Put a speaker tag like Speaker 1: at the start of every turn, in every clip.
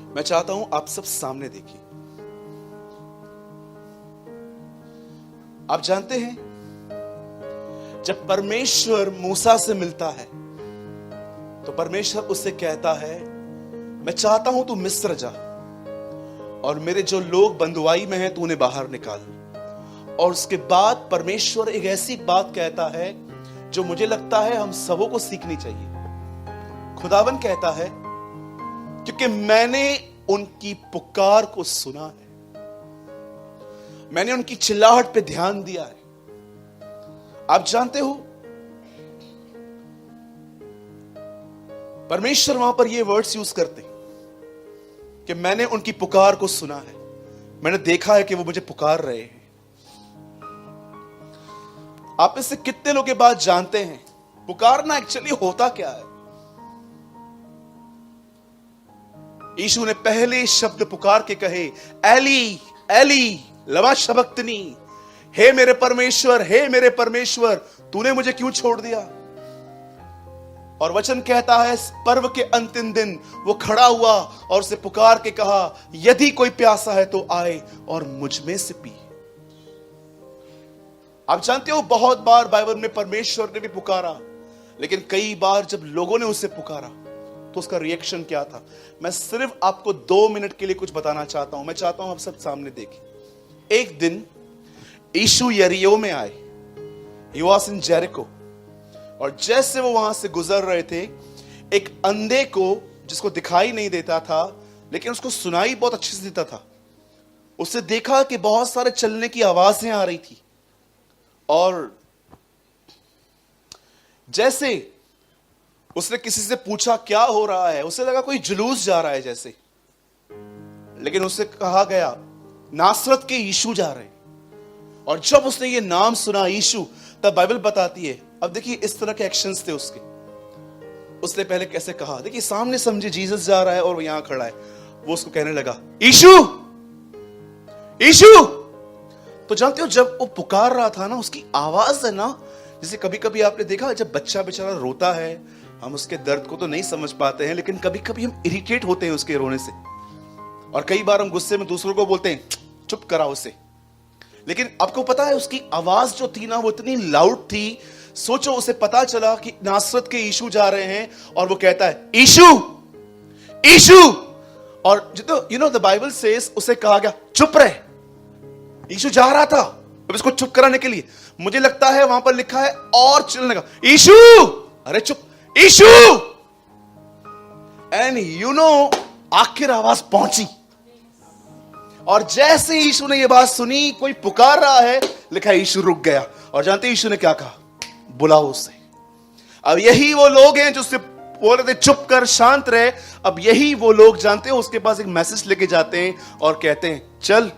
Speaker 1: मैं चाहता हूं आप सब सामने देखिए। आप जानते हैं, जब परमेश्वर मूसा से मिलता है तो परमेश्वर उससे कहता है, मैं चाहता हूं तू मिस्र जा और मेरे जो लोग बंधुआई में हैं तू उन्हें बाहर निकाल। और उसके बाद परमेश्वर एक ऐसी बात कहता है जो मुझे लगता है हम सबों को सीखनी चाहिए। खुदावन कहता है, क्योंकि मैंने उनकी पुकार को सुना है, मैंने उनकी चिल्लाहट पे ध्यान दिया है। आप जानते हो, परमेश्वर वहां पर ये वर्ड्स यूज करते कि मैंने उनकी पुकार को सुना है, मैंने देखा है कि वो मुझे पुकार रहे हैं। आप इससे कितने लोग ये बात जानते हैं, पुकारना एक्चुअली होता क्या है? यीशु ने पहले शब्द पुकार के कहे, एली एली लमा शबक्तनी, हे मेरे परमेश्वर, हे मेरे परमेश्वर, तूने मुझे क्यों छोड़ दिया? और वचन कहता है, इस पर्व के अंतिम दिन वो खड़ा हुआ और उसे पुकार के कहा, यदि कोई प्यासा है तो आए और मुझ में से पी। आप जानते हो, बहुत बार बाइबल में परमेश्वर ने भी पुकारा, लेकिन कई बार जब लोगों ने उसे पुकारा तो उसका रिएक्शन क्या था? मैं सिर्फ आपको 2 मिनट के लिए कुछ बताना चाहता हूं। मैं चाहता हूं आप सब सामने देखें। एक दिन यीशु यरीहो में आए, ही वाज इन जेरिको, और जैसे वो वहां से गुजर रहे थे, एक अंधे को, जिसको दिखाई नहीं देता था लेकिन उसको सुनाई बहुत अच्छे से देता था, उससे देखा कि बहुत सारे चलने की आवाजें आ रही थी। और जैसे उसने किसी से पूछा क्या हो रहा है, उसे लगा कोई जुलूस जा रहा है जैसे, लेकिन उससे कहा गया नासरत के यीशु जा रहे हैं। और जब उसने ये नाम सुना यीशु, तब बाइबल बताती है, अब देखिए इस तरह के एक्शंस थे उसके। उसने पहले कैसे कहा, देखिए सामने समझे जीसस जा रहा है और वो यहां खड़ा है, वो उसको कहने लगा यीशु यीशु। तो जानते हो, जब वो पुकार रहा था ना, उसकी आवाज है ना, जैसे कभी कभी आपने देखा जब बच्चा बेचारा रोता है, हम उसके दर्द को तो नहीं समझ पाते हैं, लेकिन कभी कभी हम इरिटेट होते हैं उसके रोने से, और कई बार हम गुस्से में दूसरों को बोलते हैं चुप कराओ उसे। लेकिन आपको पता है उसकी आवाज जो थी ना, वो इतनी लाउड थी। सोचो, उसे पता चला कि नासरत के यीशु जा रहे हैं और वो कहता है यीशु यीशु। और you know the Bible says, उसे कहा गया चुप रहे। यीशु जा रहा था अब इसको चुप कराने के लिए, मुझे लगता है वहां पर लिखा है और चिल्लाने लगा यीशु, अरे चुप यीशु। एंड यू नो, आखिर आवाज पहुंची, और जैसे यीशु ने यह बात सुनी, कोई पुकार रहा है, लिखा है यीशु रुक गया। और जानते यीशु ने क्या कहा? बुलाओ उसे। अब यही वो लोग हैं जो उससे बोल रहे थे चुप कर, शांत रहे। अब यही वो लोग, जानते हो, उसके पास एक मैसेज लेके जाते हैं और कहते हैं चल,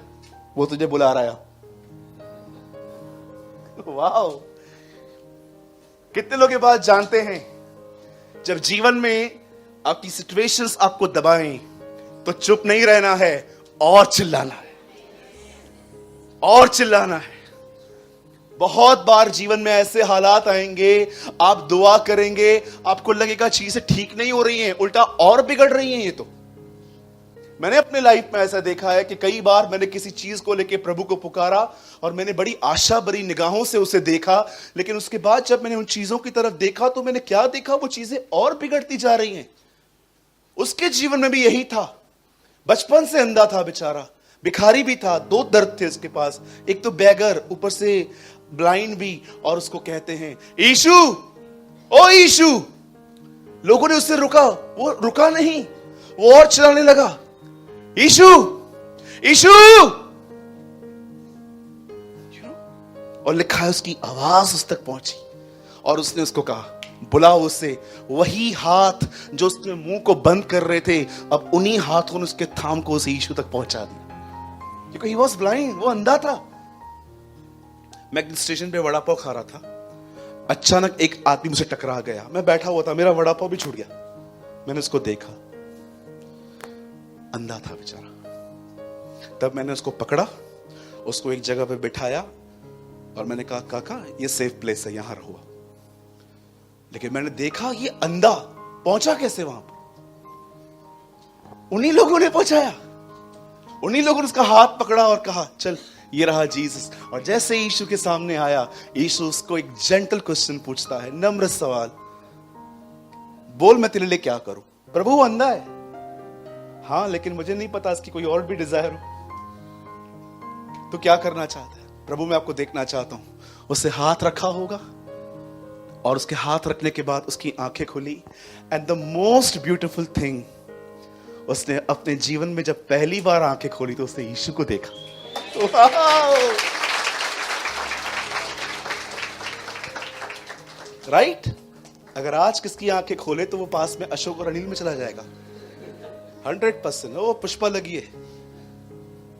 Speaker 1: वो तुझे बुला रहा है। वाह, कितने लोग ये बात जानते हैं, जब जीवन में आपकी सिचुएशंस आपको दबाएं तो चुप नहीं रहना है, और चिल्लाना है, और चिल्लाना है। बहुत बार जीवन में ऐसे हालात आएंगे, आप दुआ करेंगे, आपको लगेगा चीजें ठीक नहीं हो रही हैं, उल्टा और बिगड़ रही हैं। ये तो मैंने अपने लाइफ में ऐसा देखा है कि कई बार मैंने किसी चीज को लेके प्रभु को पुकारा और मैंने बड़ी आशा भरी निगाहों से उसे देखा, लेकिन उसके बाद जब मैंने उन चीजों की तरफ देखा तो मैंने क्या देखा? वो चीजें और बिगड़ती जा रही हैं। उसके जीवन में भी यही था। बचपन से अंधा था बेचारा, भिखारी भी था, 2 दर्द थे उसके पास, एक तो बेगर, ऊपर से ब्लाइंड भी। और उसको कहते हैं यीशु, ओ यीशु। लोगों ने उससे रुका, वो रुका नहीं, वो और चिल्लाने लगा यीशु यीशु। और लिखा है उसकी आवाज उस तक पहुंची और उसने उसको कहा बुलाओ उसे। वही हाथ जो उसके मुंह को बंद कर रहे थे, अब उन्हीं हाथों ने उसके थाम को उसे यीशु तक पहुंचा दिया, क्योंकि ही वाज ब्लाइंड, वो अंधा था। मैं स्टेशन पे वड़ा पाव खा रहा था, अचानक एक आदमी मुझे टकरा गया। मैं बैठा हुआ था, मेरा वड़ा पाव भी छूट गया। मैंने उसको देखा, अंधा था बेचारा। तब मैंने उसको पकड़ा, उसको एक जगह पे बिठाया और मैंने कहा काका ये सेफ प्लेस है, यहां रहो। लेकिन मैंने देखा ये अंधा पहुंचा कैसे वहां पर। उन्हीं लोगों ने पहुंचाया, उन्हीं लोगों ने उसका हाथ पकड़ा और कहा चल ये रहा जीसस। और जैसे यीशु के सामने आया, यीशु उसको एक जेंटल क्वेश्चन पूछता है, नम्र सवाल, बोल मैं तेरे लिए क्या करूं। प्रभु वो अंधा है, हाँ, लेकिन मुझे नहीं पता इसकी कोई और भी डिजायर हो, तो क्या करना चाहता है। प्रभु मैं आपको देखना चाहता हूं। उससे हाथ रखा होगा और उसके हाथ रखने के बाद उसकी आंखें खुली। And the most beautiful thing, उसने अपने जीवन में जब पहली बार आंखें खोली तो उसने यीशु को देखा। राइट? अगर आज किसकी आंखें खोले तो वो पास में अशोक और अनिल में चला जाएगा 100%। वो पुष्पा लगी है,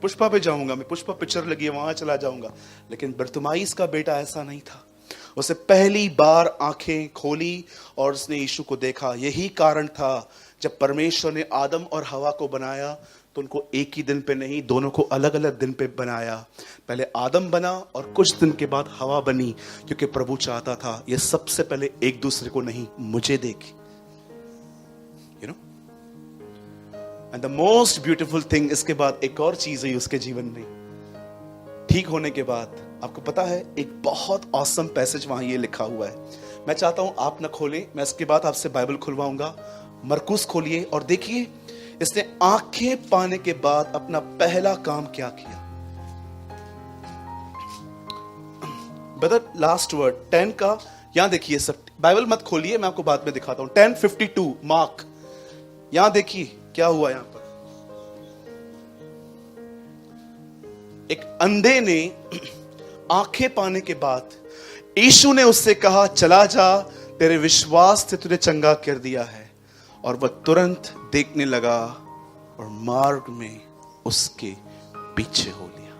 Speaker 1: पुष्पा पे जाऊंगा मैं, पुष्पा पिक्चर लगी है वहां चला जाऊंगा। लेकिन बरतुमाइस का बेटा ऐसा नहीं था, उसे पहली बार आंखें खोली और उसने यीशु को देखा। यही कारण था जब परमेश्वर ने आदम और हवा को बनाया तो उनको एक ही दिन पे नहीं, दोनों को अलग अलग दिन पे बनाया। पहले आदम बना और कुछ दिन के बाद हवा बनी, क्योंकि प्रभु चाहता था ये सबसे पहले एक दूसरे को नहीं, मुझे देखे। You know, and the most beautiful thing, इसके बाद एक और चीज हुई उसके जीवन में। ठीक होने के बाद आपको पता है एक बहुत ऑसम पैसेज वहां ये लिखा हुआ है। मैं चाहता हूं आप ना खोलें, मैं इसके बाद आपसे बाइबल खुलवाऊंगा। मरकुस खोलिए और देखिए इसने आंखें पाने के बाद अपना पहला काम क्या किया। ब्रदर लास्ट वर्ड 10 का यहां देखिए, सब बाइबल मत खोलिए, मैं आपको बाद में दिखाता हूं। 10:52 मार्क, यहां देखिए क्या हुआ। यहां पर एक अंधे ने आंखें पाने के बाद यीशु ने उससे कहा चला जा, तेरे विश्वास से तुझे चंगा कर दिया है। और वह तुरंत देखने लगा और मार्ग में उसके पीछे हो लिया।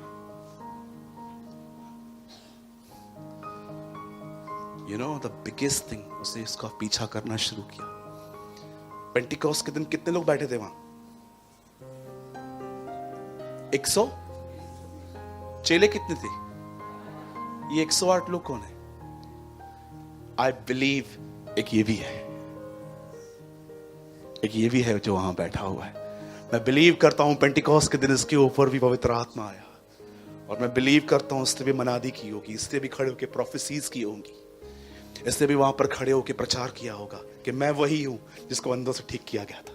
Speaker 1: You know the biggest thing, उसने इसका पीछा करना शुरू किया। पेंटिकॉस्ट के दिन कितने लोग बैठे थे वहां? 100। चेले कितने थे? ये 108 लोग कौन है? आई बिलीव एक ये भी है, एक ये भी है जो वहां बैठा हुआ है। मैं बिलीव करता हूं पेंटिकॉस्ट के दिन इसके ऊपर भी पवित्र आत्मा आया, और मैं बिलीव करता हूं इसने भी मनादी की होगी, इसने भी खड़े होकर प्रोफेसीज की होंगी, इसने भी वहां पर खड़े होकर प्रचार किया होगा कि मैं वही हूं जिसको अंदर से ठीक किया गया था।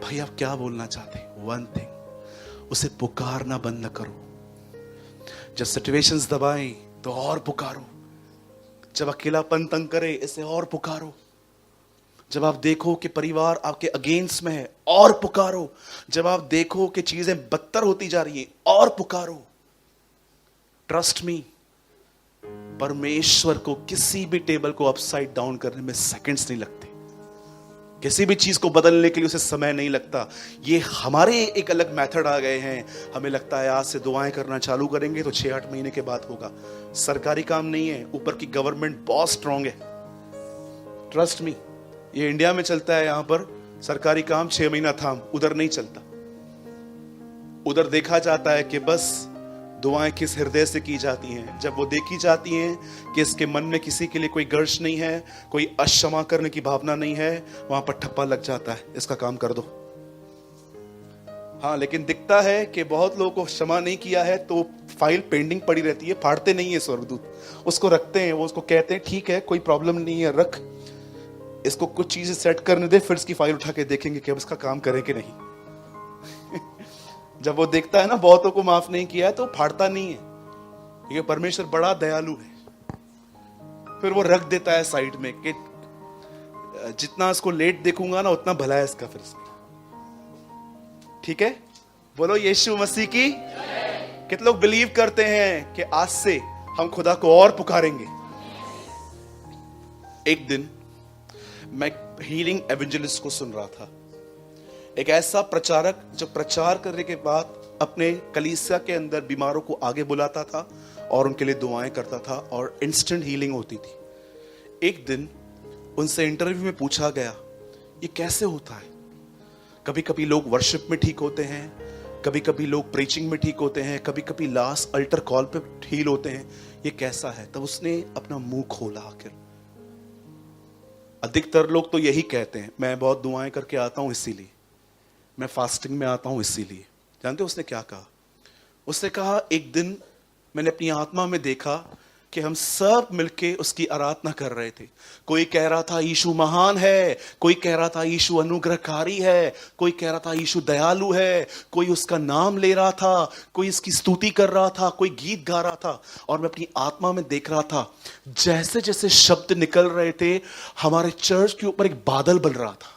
Speaker 1: भाई आप क्या बोलना चाहते हैं? वन थिंग, उसे पुकारना बंद न करो। जब सिचुएशंस दबाएं तो और पुकारो, जब अकेलापन तंग करे इसे और पुकारो, जब आप देखो कि परिवार आपके अगेंस्ट में है और पुकारो, जब आप देखो कि चीजें बदतर होती जा रही हैं और पुकारो। ट्रस्ट मी, परमेश्वर को किसी भी टेबल को अपसाइड डाउन करने में सेकंड्स नहीं लगते, किसी भी चीज को बदलने के लिए उसे समय नहीं लगता। ये हमारे एक अलग मेथड आ गए हैं, हमें लगता है आज से दुआएं करना चालू करेंगे तो 6-8 महीने के बाद होगा। सरकारी काम नहीं है, ऊपर की गवर्नमेंट बहुत स्ट्रांग है। ट्रस्ट मी, ये इंडिया में चलता है, यहां पर सरकारी काम 6 महीना थाम, उधर नहीं चलता। उधर देखा जाता है कि बस दुआएं किस हृदय से की जाती हैं। जब वो देखी जाती हैं कि इसके मन में किसी के लिए कोई गर्ज नहीं है, कोई अक्षमा करने की भावना नहीं है, वहां पर ठप्पा लग जाता है, इसका काम कर दो। हाँ, लेकिन दिखता है कि बहुत लोगों को क्षमा नहीं किया है तो फाइल पेंडिंग पड़ी रहती है, फाड़ते नहीं है स्वर्गदूत, उसको रखते हैं। वो उसको कहते हैं ठीक है कोई प्रॉब्लम नहीं है, रख, इसको कुछ चीजें सेट करने दे, फिर इसकी फाइल उठा के देखेंगे कि अब इसका काम करे कि नहीं। जब वो देखता है ना बहुतों को माफ नहीं किया है तो फाड़ता नहीं है, क्योंकि परमेश्वर बड़ा दयालु है। फिर वो रख देता है साइड में कि जितना इसको लेट देखूंगा ना उतना भला है इसका फिर इसमें। ठीक है, बोलो यीशु मसीह की। कितने लोग बिलीव करते हैं कि आज से हम खुदा को और पुकारेंगे? एक दिन मैं हीलिंग एवेंजलिस्ट को सुन रहा था, एक ऐसा प्रचारक जो प्रचार करने के बाद अपने कलीसिया के अंदर बीमारों को आगे बुलाता था और उनके लिए दुआएं करता था और इंस्टेंट हीलिंग होती थी। एक दिन उनसे इंटरव्यू में पूछा गया ये कैसे होता है? कभी कभी लोग वर्शिप में ठीक होते हैं, कभी कभी लोग प्रीचिंग में ठीक होते हैं, कभी कभी लास्ट अल्टर कॉल पे हील होते हैं, ये कैसा है? तब उसने अपना मुंह खोला आखिर अधिकतर लोग तो यही कहते हैं, मैं बहुत दुआएं करके आता हूं इसीलिए, मैं फास्टिंग में आता हूं इसीलिए। जानते हो उसने क्या कहा? उसने कहा एक दिन मैंने अपनी आत्मा में देखा कि हम सब मिलके उसकी आराधना कर रहे थे। कोई कह रहा था यीशु महान है, कोई कह रहा था यीशु अनुग्रहकारी है, कोई कह रहा था यीशु दयालु है, कोई उसका नाम ले रहा था, कोई इसकी स्तुति कर रहा था, कोई गीत गा रहा था। और मैं अपनी आत्मा में देख रहा था जैसे जैसे शब्द निकल रहे थे हमारे चर्च के ऊपर एक बादल बन रहा था।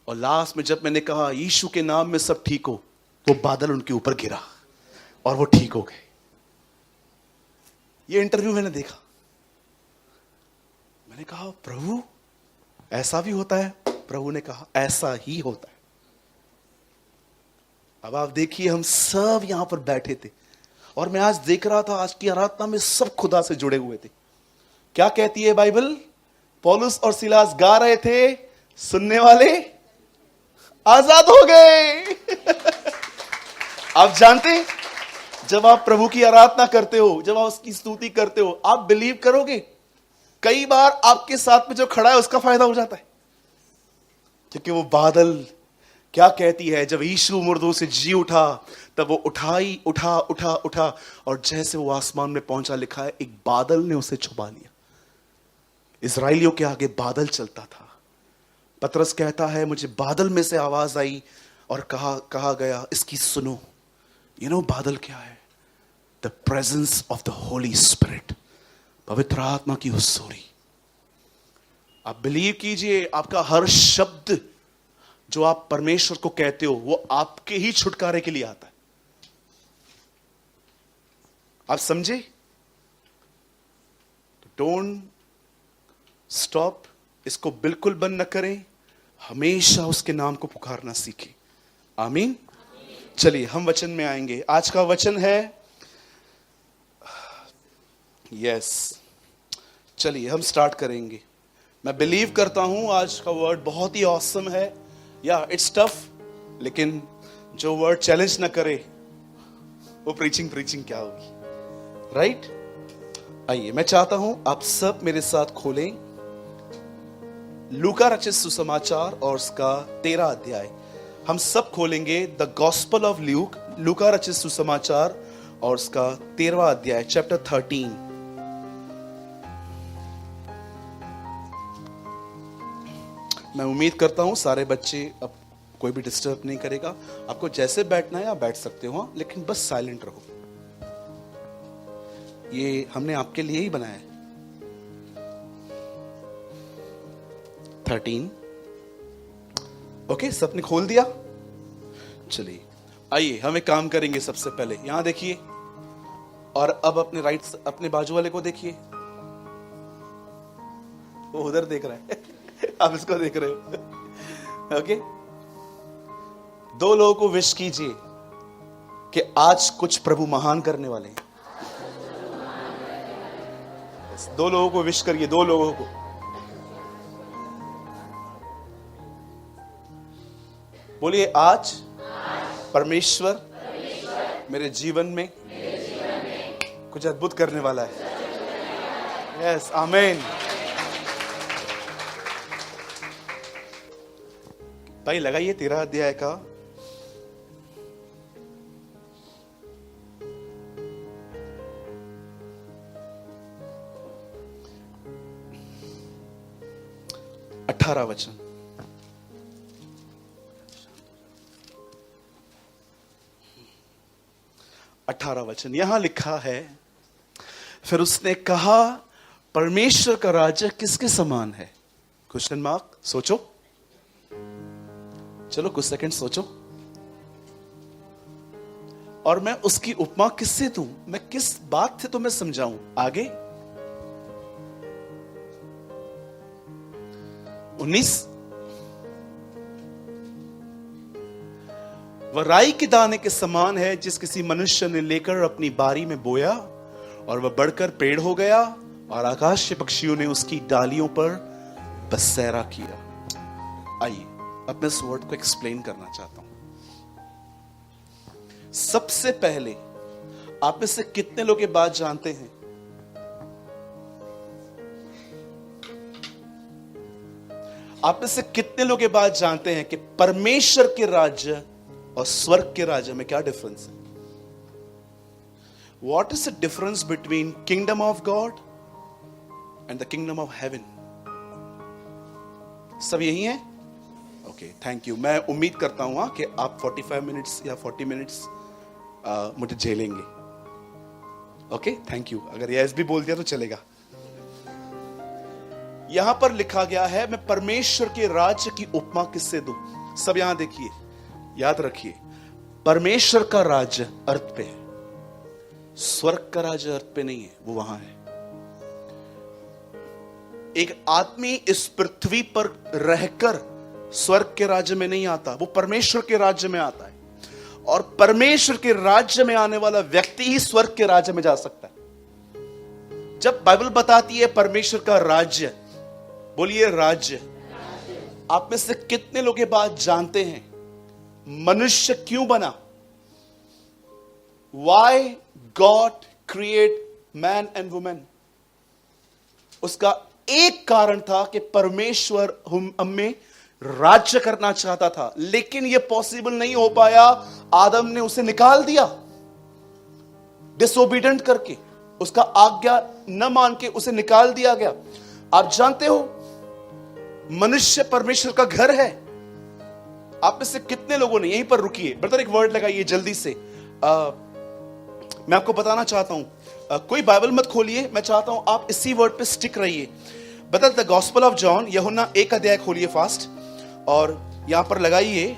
Speaker 1: और लास्ट में जब मैंने कहा यीशु के नाम में सब ठीक हो, वो बादल उनके ऊपर गिरा और वो ठीक हो गए। ये इंटरव्यू मैंने देखा, मैंने कहा प्रभु ऐसा भी होता है? प्रभु ने कहा ऐसा ही होता है। अब आप देखिए हम सब यहां पर बैठे थे और मैं आज देख रहा था आज की आराधना में सब खुदा से जुड़े हुए थे। क्या कहती है बाइबल? पौलुस और सिलास गा रहे थे, सुनने वाले आजाद हो गए। आप जानते हैं जब आप प्रभु की आराधना करते हो, जब आप उसकी स्तुति करते हो, आप बिलीव करोगे कई बार आपके साथ में जो खड़ा है उसका फायदा हो जाता है। क्योंकि वो बादल क्या कहती है, जब यीशु मुर्दों से जी उठा तब वो उठा और जैसे वो आसमान में पहुंचा, लिखा है एक बादल ने उसे छुपा लिया। इजराइलियों के आगे बादल चलता था। पतरस कहता है मुझे बादल में से आवाज आई और कहा गया इसकी सुनो। बादल क्या है? The presence of the Holi spirit, पवित्र आत्मा की हुजूरी। आप बिलीव कीजिए, आपका हर शब्द जो आप परमेश्वर को कहते हो वो आपके ही छुटकारे के लिए आता है। आप समझे? डोंट स्टॉप, इसको बिल्कुल बंद न करें, हमेशा उसके नाम को पुकारना सीखें। आमीन। चलिए हम वचन में आएंगे। आज का वचन है चलिए हम स्टार्ट करेंगे। मैं बिलीव करता हूं आज का वर्ड बहुत ही ऑसम है। या इट्स टफ, लेकिन जो वर्ड चैलेंज ना करे वो प्रीचिंग क्या होगी, राइट? आइए, मैं चाहता हूं आप सब मेरे साथ खोलें लूका रचित सुसमाचार और उसका 13 अध्याय। हम सब खोलेंगे द गॉस्पल ऑफ ल्यूक, लूका रचित सुसमाचार और उसका 13वां अध्याय, चैप्टर 13। मैं उम्मीद करता हूं सारे बच्चे, अब कोई भी डिस्टर्ब नहीं करेगा। आपको जैसे बैठना है आप बैठ सकते हो, लेकिन बस साइलेंट रहो। ये हमने आपके लिए ही बनाया है। 13 ओके, सबने खोल दिया? चलिए आइए हम एक काम करेंगे। सबसे पहले यहां देखिए और अब अपने अपने बाजू वाले को देखिए। वो उधर देख रहा है आप इसको देख रहे हो। ओके, 2 लोगों को विश कीजिए कि आज कुछ प्रभु महान करने वाले हैं। 2 लोगों को विश करिए, 2 लोगों को। बोलिए आज परमेश्वर मेरे जीवन में कुछ अद्भुत करने वाला है। यस, आमीन। भाई लगाइए 13 अध्याय का 18 वचन। यहां लिखा है, फिर उसने कहा परमेश्वर का राज्य किसके समान है? Question mark. सोचो, चलो कुछ सेकंड सोचो। और मैं उसकी उपमा किससे दूं? मैं किस बात से तुम्हें समझाऊं? आगे 19, वह राई के दाने के समान है जिस किसी मनुष्य ने लेकर अपनी बारी में बोया, और वह बढ़कर पेड़ हो गया और आकाश के पक्षियों ने उसकी डालियों पर बसेरा किया। आइए अब मैं इस वर्ड को एक्सप्लेन करना चाहता हूं। सबसे पहले आप में से कितने लोग ये बात जानते हैं आप में से कितने लोग ये बात जानते हैं कि परमेश्वर के राज्य और स्वर्ग के राज्य में क्या डिफरेंस है? What is the difference between kingdom of God and the kingdom of heaven? सब यही है? Okay, thank you. मैं उम्मीद करता हूं कि आप 45 मिनट्स या 40 मिनट्स मुझे झेलेंगे। Okay, thank you. अगर यस भी बोल दिया तो चलेगा। यहां पर लिखा गया है, मैं परमेश्वर के राज्य की उपमा किससे दूं? सब यहां देखिए, याद रखिए, परमेश्वर का राज्य अर्थ पे है, स्वर्ग का राज्य अर्थ पे नहीं है, वो वहां है। एक आदमी इस पृथ्वी पर रहकर स्वर्ग के राज्य में नहीं आता, वो परमेश्वर के राज्य में आता है। और परमेश्वर के राज्य में आने वाला व्यक्ति ही स्वर्ग के राज्य में जा सकता है। जब बाइबल बताती है परमेश्वर का राज्य, बोलिए राज्य। आप में से कितने लोग ये बात जानते हैं मनुष्य क्यों बना? Why God create man and woman? उसका एक कारण था कि परमेश्वर हम में राज्य करना चाहता था, लेकिन यह पॉसिबल नहीं हो पाया। आदम ने उसे निकाल दिया, डिसोबीडेंट करके, उसका आज्ञा न मान के उसे निकाल दिया गया। आप जानते हो मनुष्य परमेश्वर का घर है। आप में से कितने लोगों ने, यहीं पर रुकिए ब्रदर, एक वर्ड लगाइए जल्दी से। मैं आपको बताना चाहता हूं, कोई बाइबल मत खोलिए, मैं चाहता हूं आप इसी वर्ड पे स्टिक रहिए। बदल द गॉस्पेल ऑफ जॉन, यूहन्ना 1 अध्याय खोलिए फास्ट, और यहां पर लगाइए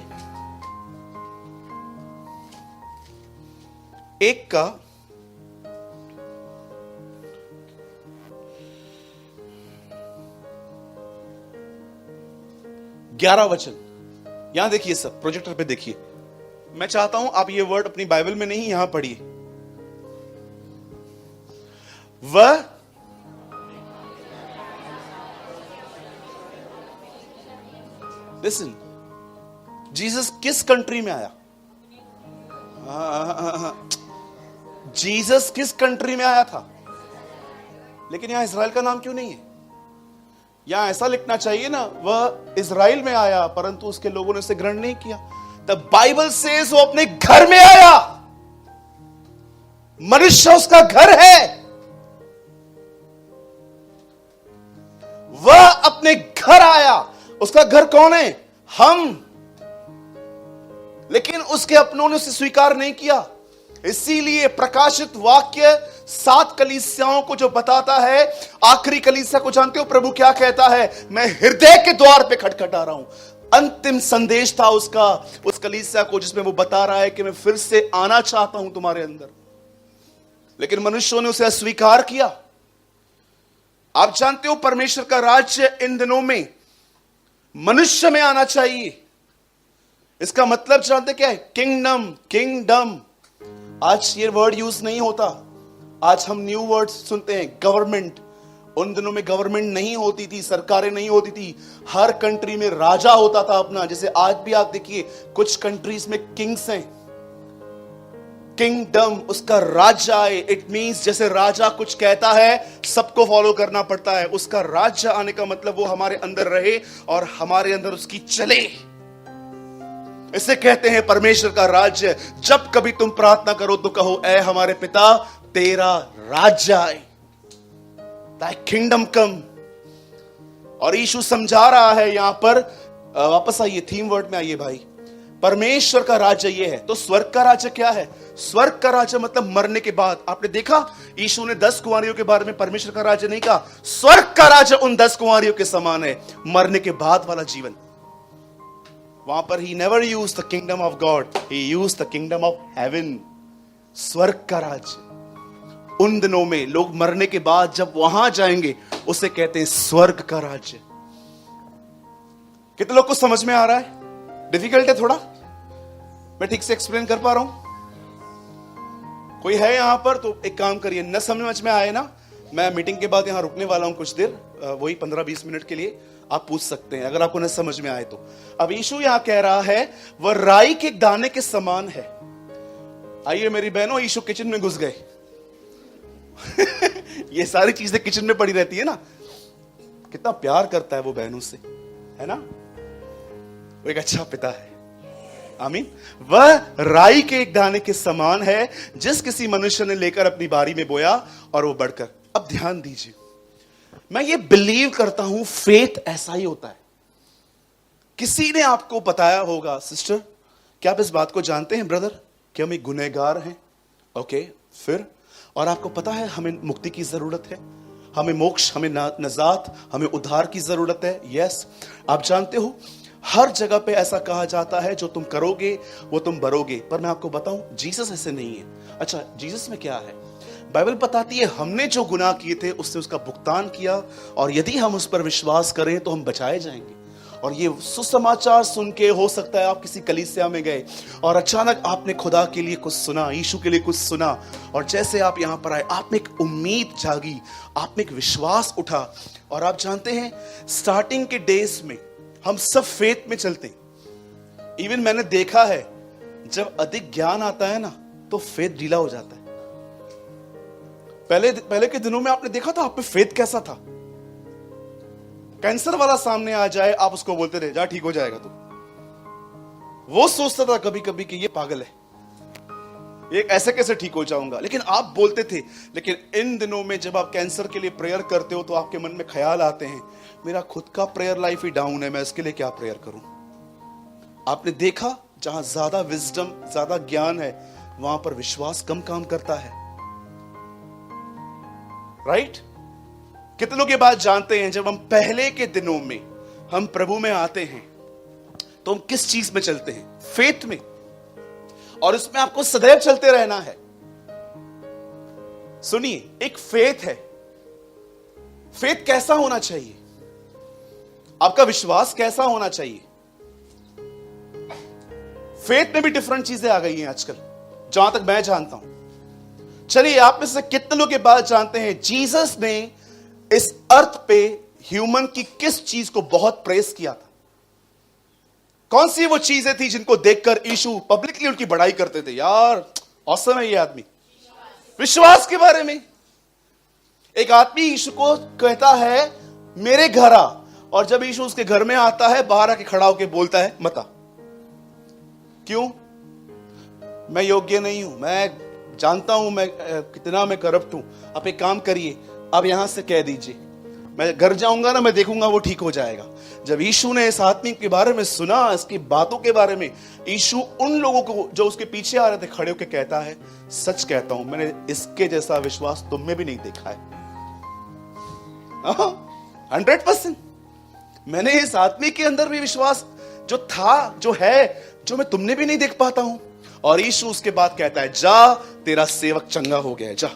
Speaker 1: 1 का 11 वचन। यहां देखिए, सब प्रोजेक्टर पे देखिए। मैं चाहता हूं आप ये वर्ड अपनी बाइबल में नहीं, यहां पढ़िए। वह लिसन, जीसस किस कंट्री में आया? जीसस किस कंट्री में आया था? लेकिन यहां इजराइल का नाम क्यों नहीं है? यहां ऐसा लिखना चाहिए ना, वह इजराइल में आया परंतु उसके लोगों ने उसे ग्रहण नहीं किया। द बाइबल सेज वो अपने घर में आया। मनुष्य उसका घर है, वह अपने घर आया। उसका घर कौन है? हम। लेकिन उसके अपनों ने उसे स्वीकार नहीं किया। इसीलिए प्रकाशित वाक्य 7 कलीसियाओं को जो बताता है, आखिरी कलीसिया को जानते हो प्रभु क्या कहता है? मैं हृदय के द्वार पे खटखटा रहा हूं। अंतिम संदेश था उसका, उस कलीसिया को, जिसमें वो बता रहा है कि मैं फिर से आना चाहता हूं तुम्हारे अंदर। लेकिन मनुष्यों ने उसे अस्वीकार किया। आप जानते हो परमेश्वर का राज्य इन दिनों में मनुष्य में आना चाहिए। इसका मतलब जानते क्या है? किंगडम। किंगडम आज ये वर्ड यूज नहीं होता, आज हम न्यू वर्ड सुनते हैं, गवर्नमेंट। उन दिनों में गवर्नमेंट नहीं होती थी, सरकारें नहीं होती थी, हर कंट्री में राजा होता था अपना। जैसे आज भी आप देखिए कुछ कंट्रीज में किंग्स हैं। किंगडम, उसका राज्य आए, इट मींस जैसे राजा कुछ कहता है सबको फॉलो करना पड़ता है। उसका राज्य आने का मतलब वो हमारे अंदर रहे और हमारे अंदर उसकी चले। इसे कहते हैं परमेश्वर का राज्य। जब कभी तुम प्रार्थना करो तो कहो, ऐ हमारे पिता, तेरा राज्य आए, Thy kingdom come। और यीशु समझा रहा है यहां पर, वापस आइए थीम वर्ड में आइए भाई। परमेश्वर का राज्य ये है। तो स्वर्ग का राज्य क्या है? स्वर्ग का राज्य मतलब मरने के बाद। आपने देखा यीशु ने 10 कुंवारियों के बारे में परमेश्वर का राज्य नहीं कहा। स्वर्ग का राज्य उन 10 कुंवारियों के समान है, मरने के बाद वाला जीवन। वहां पर he never use the kingdom of God, he use the kingdom of haven. स्वर्ग का राज्य उन दिनों में लोग मरने के बाद जब वहां जाएंगे उसे कहते हैं स्वर्ग का राज्य। कितने लोग को समझ में आ रहा है? डिफिकल्ट है थोड़ा? मैं ठीक से एक्सप्लेन कर पा रहा हूं? कोई है यहां पर तो एक काम करिए, न समझ में आए ना, मैं मीटिंग के बाद यहां रुकने वाला हूं कुछ देर, वही 15-20 मिनट के लिए। आप पूछ सकते हैं अगर आपको न समझ में आए तो। अब यीशु यहां कह रहा है वह राई के दाने के समान है। आइए मेरी बहनों, यीशु किचन में घुस गए। ये सारी चीजें किचन में पड़ी रहती है ना। कितना प्यार करता है वो बहनों से, है ना? वो एक अच्छा पिता है, आमीन। वह राई के एक दाने के समान है जिस किसी मनुष्य ने लेकर अपनी बारी में बोया और वो बढ़कर। अब ध्यान दीजिए, मैं ये बिलीव करता हूं फेथ ऐसा ही होता है। किसी ने आपको बताया होगा, सिस्टर क्या आप इस बात को जानते हैं ब्रदर कि हम एक गुनहगार हैं? ओके, फिर? और आपको पता है हमें मुक्ति की जरूरत है, हमें मोक्ष, हमें नजात, हमें उद्धार की जरूरत है। यस, आप जानते हो हर जगह पे ऐसा कहा जाता है जो तुम करोगे वो तुम भरोगे, पर मैं आपको बताऊं जीसस ऐसे नहीं है। अच्छा, जीसस में क्या है? बाइबल बताती है हमने जो गुनाह किए थे उससे उसका भुगतान किया, और यदि हम उस पर विश्वास करें तो हम बचाए जाएंगे। और ये सुसमाचार सुन के हो सकता है आप किसी कलीसिया में गए और अचानक आपने खुदा के लिए कुछ सुना, यीशु के लिए कुछ सुना, और जैसे आप यहां पर आए आप में एक उम्मीद जागी, आप में एक विश्वास उठा। और आप जानते हैं स्टार्टिंग के डेज में हम सब फेथ में चलते हैं। इवन मैंने देखा है जब अधिक ज्ञान आता है ना तो फेथ ढीला हो जाता है। पहले के दिनों में आपने देखा था आप में फेथ कैसा था? कैंसर वाला सामने आ जाए आप उसको बोलते रहे जा ठीक हो जाएगा, तो वो सोचता था कभी कभी कि ये पागल है, ये ऐसे कैसे ठीक हो जाऊंगा, लेकिन आप बोलते थे। लेकिन इन दिनों में जब आप कैंसर के लिए प्रेयर करते हो तो आपके मन में ख्याल आते हैं मेरा खुद का प्रेयर लाइफ ही डाउन है, मैं इसके लिए क्या प्रेयर करूं? आपने देखा जहां ज्यादा विजडम, ज्यादा ज्ञान है वहां पर विश्वास कम काम करता है, राइट? कितने लोग ये बात जानते हैं जब हम पहले के दिनों में हम प्रभु में आते हैं तो हम किस चीज में चलते हैं? फेथ में, और इसमें आपको सदैव चलते रहना है। सुनिए, एक फेथ है। फेथ कैसा होना चाहिए? आपका विश्वास कैसा होना चाहिए? फेथ में भी डिफरेंट चीजें आ गई हैं आजकल, जहां तक मैं जानता हूं। चलिए, आप में से कितने लोग ये बात जानते हैं जीसस ने इस अर्थ पे ह्यूमन की किस चीज को बहुत प्रेस किया था? कौन सी वो चीजें थी जिनको देखकर यीशु पब्लिकली उनकी बड़ाई करते थे? यार औसम है ये आदमी। विश्वास के बारे में एक आदमी यीशु को कहता है मेरे घर आ, और जब यीशु उसके घर में आता है बाहर आके खड़ा होकर बोलता है मत आ। क्यों? मैं योग्य नहीं हूं, मैं जानता हूं मैं कितना मैं करप्ट हूं। आप एक काम करिए, अब यहां से कह दीजिए मैं घर जाऊंगा ना, मैं देखूंगा वो ठीक हो जाएगा। जब यीशु ने इस आदमी के बारे में सुना, इसकी बातों के बारे में, यीशु उन लोगों को जो उसके पीछे आ रहे थे खड़े होकर कहता है सच कहता हूं मैंने इसके जैसा विश्वास तुम में भी नहीं देखा है। 100% मैंने इस आदमी के अंदर भी विश्वास जो था, जो है, जो मैं तुमने भी नहीं देख पाता हूं। और यीशु उसके बाद कहता है जा तेरा सेवक चंगा हो गया, जा।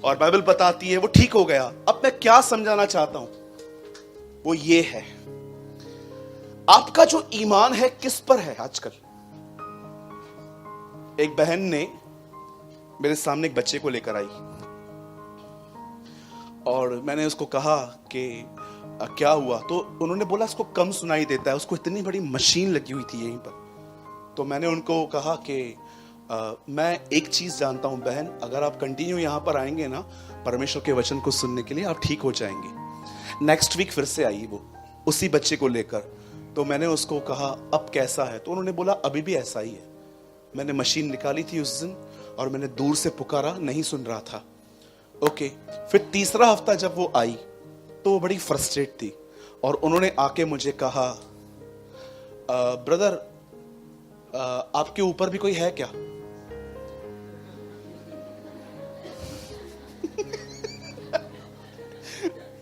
Speaker 1: और बाइबल बताती है वो ठीक हो गया। अब मैं क्या समझाना चाहता हूं वो ये है, आपका जो ईमान है किस पर है आजकल? एक बहन ने मेरे सामने एक बच्चे को लेकर आई और मैंने उसको कहा कि क्या हुआ, तो उन्होंने बोला उसको कम सुनाई देता है, उसको इतनी बड़ी मशीन लगी हुई थी यहीं पर। तो मैंने उनको कहा कि मैं एक चीज जानता हूं बहन, अगर आप कंटिन्यू यहां पर आएंगे ना परमेश्वर के वचन को सुनने के लिए, आप ठीक हो जाएंगे। नेक्स्ट वीक फिर से आई वो उसी बच्चे को लेकर। तो मैंने उसको कहा अब कैसा है? तो उन्होंने बोला अभी भी ऐसा ही है। मैंने मशीन निकाली थी उस दिन और मैंने दूर से पुकारा, नहीं सुन रहा था। ओके, फिर तीसरा हफ्ता जब वो आई तो वो बड़ी फ्रस्ट्रेट थी और उन्होंने आके मुझे कहा ब्रदर आपके ऊपर भी कोई है क्या?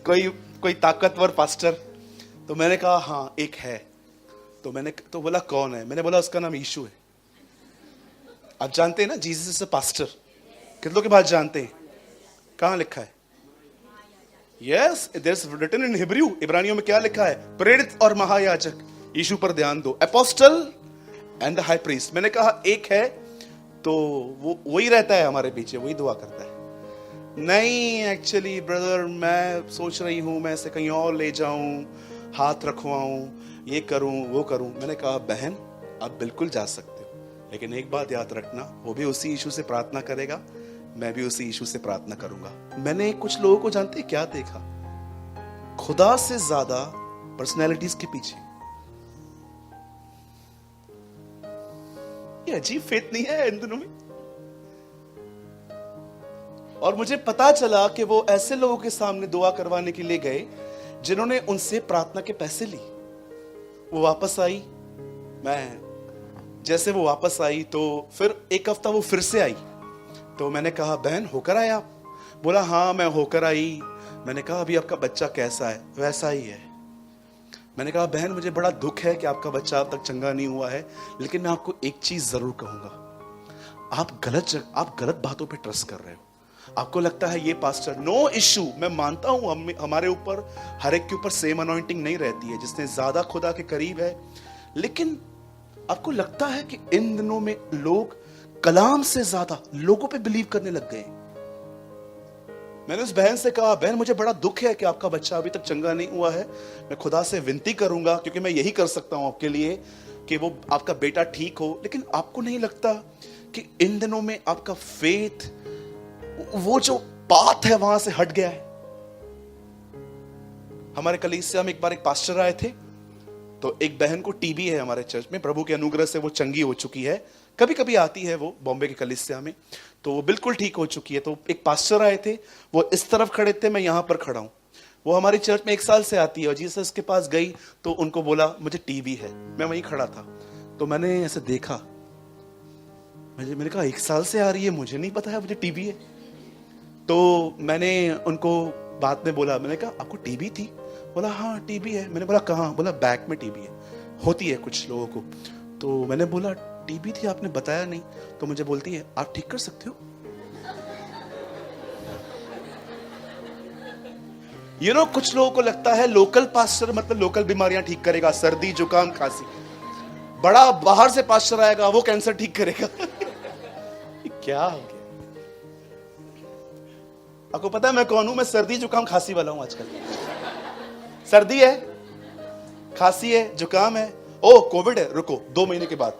Speaker 1: कोई ताकतवर पास्टर? तो मैंने कहा हाँ एक है। तो बोला कौन है? मैंने बोला उसका नाम यीशु है। आप जानते हैं ना जीसस इज अ पास्टर। कितनों के बात जानते हैं? कहां लिखा है? Yes, there is written in Hebrew. इब्रानियों में क्या लिखा है? प्रेरित और महायाजक। यीशु पर ध्यान दो, apostle and the high priest. मैंने कहा एक है तो वो वही रहता है हमारे पीछे, वही दुआ करता है। नहीं एक्चुअली ब्रदर मैं सोच रही हूं मैं इसे कहीं और ले जाऊं, हाथ रखवाऊं, ये करूं वो करूं। मैंने कहा बहन आप बिल्कुल जा सकते हो, लेकिन एक बात याद रखना, वो भी उसी यीशु से प्रार्थना करेगा, मैं भी उसी यीशु से प्रार्थना करूंगा। मैंने कुछ लोगों को जानते क्या देखा? खुदा से ज्यादा पर्सनैलिटीज के पीछे। अजीब फेथ नहीं है इन दिनों में? और मुझे पता चला कि वो ऐसे लोगों के सामने दुआ करवाने के लिए गए जिन्होंने उनसे प्रार्थना के पैसे ली। वो वापस आई, मैं जैसे वो वापस आई तो फिर एक हफ्ता वो फिर से आई। तो मैंने कहा बहन होकर आए आप? बोला हाँ मैं होकर आई। मैंने कहा अभी आपका बच्चा कैसा है? वैसा ही है। मैंने कहा बहन मुझे बड़ा दुख है कि आपका बच्चा अब तक चंगा नहीं हुआ है, लेकिन मैं आपको एक चीज जरूर कहूंगा, आप गलत बातों पे ट्रस्ट कर रहे हो। आपको लगता है ये पास्टर, नो इश्यू, मैं मानता हूं हमारे ऊपर हर एक के ऊपर सेम अनॉइंटिंग नहीं रहती है, जिसने ज्यादा खुदा के करीब है, लेकिन आपको लगता है कि इन दिनों में लोग कलाम से ज्यादा लोगों पे बिलीव करने लग गए। मैंने उस बहन से कहा बहन मुझे बड़ा दुख है कि आपका बच्चा अभी तक चंगा नहीं हुआ है, मैं खुदा से विनती करूंगा क्योंकि मैं यही कर सकता हूं आपके लिए कि वो आपका बेटा ठीक हो, लेकिन आपको नहीं लगता कि इन दिनों में आपका फेथ, वो जो बात है वहां से हट गया है? हमारे कलीसिया में एक बार एक पास्टर आए थे, तो एक बहन को टीबी है हमारे चर्च में, प्रभु के अनुग्रह से वो चंगी हो चुकी है, कभी कभी आती है वो बॉम्बे के कलीसिया में, तो वो बिल्कुल ठीक हो चुकी है। तो एक पास्टर आए थे, वो इस तरफ खड़े थे, मैं यहां पर खड़ा हूं। वो हमारी चर्च में 1 साल से आती है और जीसस के पास गई तो उनको बोला मुझे टीबी है। मैं वहीं खड़ा था, तो मैंने ऐसे देखा, मैंने कहा 1 साल से आ रही है, मुझे नहीं पता है मुझे टीबी है। तो मैंने उनको बात में बोला, मैंने कहा आपको टीबी थी? बोला हाँ टीबी है। मैंने बोला कहाँ? बोला बैक में टीबी है, होती है कुछ लोगों को। तो मैंने बोला टीबी थी, आपने बताया नहीं। तो मुझे बोलती है आप ठीक कर सकते हो? कुछ लोगों को लगता है लोकल पास्टर मतलब लोकल बीमारियां ठीक करेगा, सर्दी जुकाम खांसी। बड़ा बाहर से पास्टर आएगा वो कैंसर ठीक करेगा। क्या हो गया? आपको पता है मैं कौन हूं? मैं सर्दी जुकाम खांसी वाला हूं आजकल। सर्दी है, खांसी है, जुकाम है, ओ कोविड है, रुको 2 महीने के बाद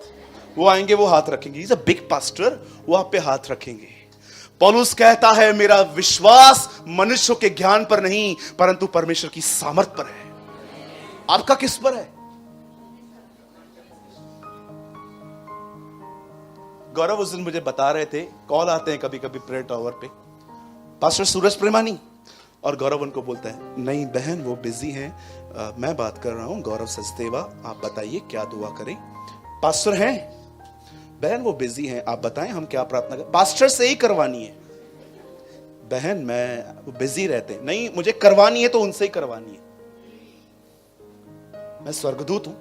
Speaker 1: वो आएंगे, वो हाथ रखेंगे। इज अ बिग पास्टर, वो आप पे हाथ रखेंगे। पौलुस कहता है मेरा विश्वास मनुष्यों के ज्ञान पर नहीं परंतु परमेश्वर की सामर्थ पर है। आपका किस पर है? गौरव उस दिन मुझे बता रहे थे, कॉल आते हैं कभी कभी प्रेयर टावर पे, पास्टर सूरज प्रेमानी, और गौरव उनको बोलता है नहीं बहन वो बिजी हैं, मैं बात कर रहा हूं गौरव सचदेवा, आप बताइए क्या दुआ करें? पास्टर हैं? बहन वो बिजी हैं, आप बताएं हम क्या प्रार्थना करें? पास्टर से ही करवानी है। बहन मैं वो बिजी रहते हैं, नहीं मुझे करवानी है तो उनसे ही करवानी है। मैं स्वर्गदूत हूं।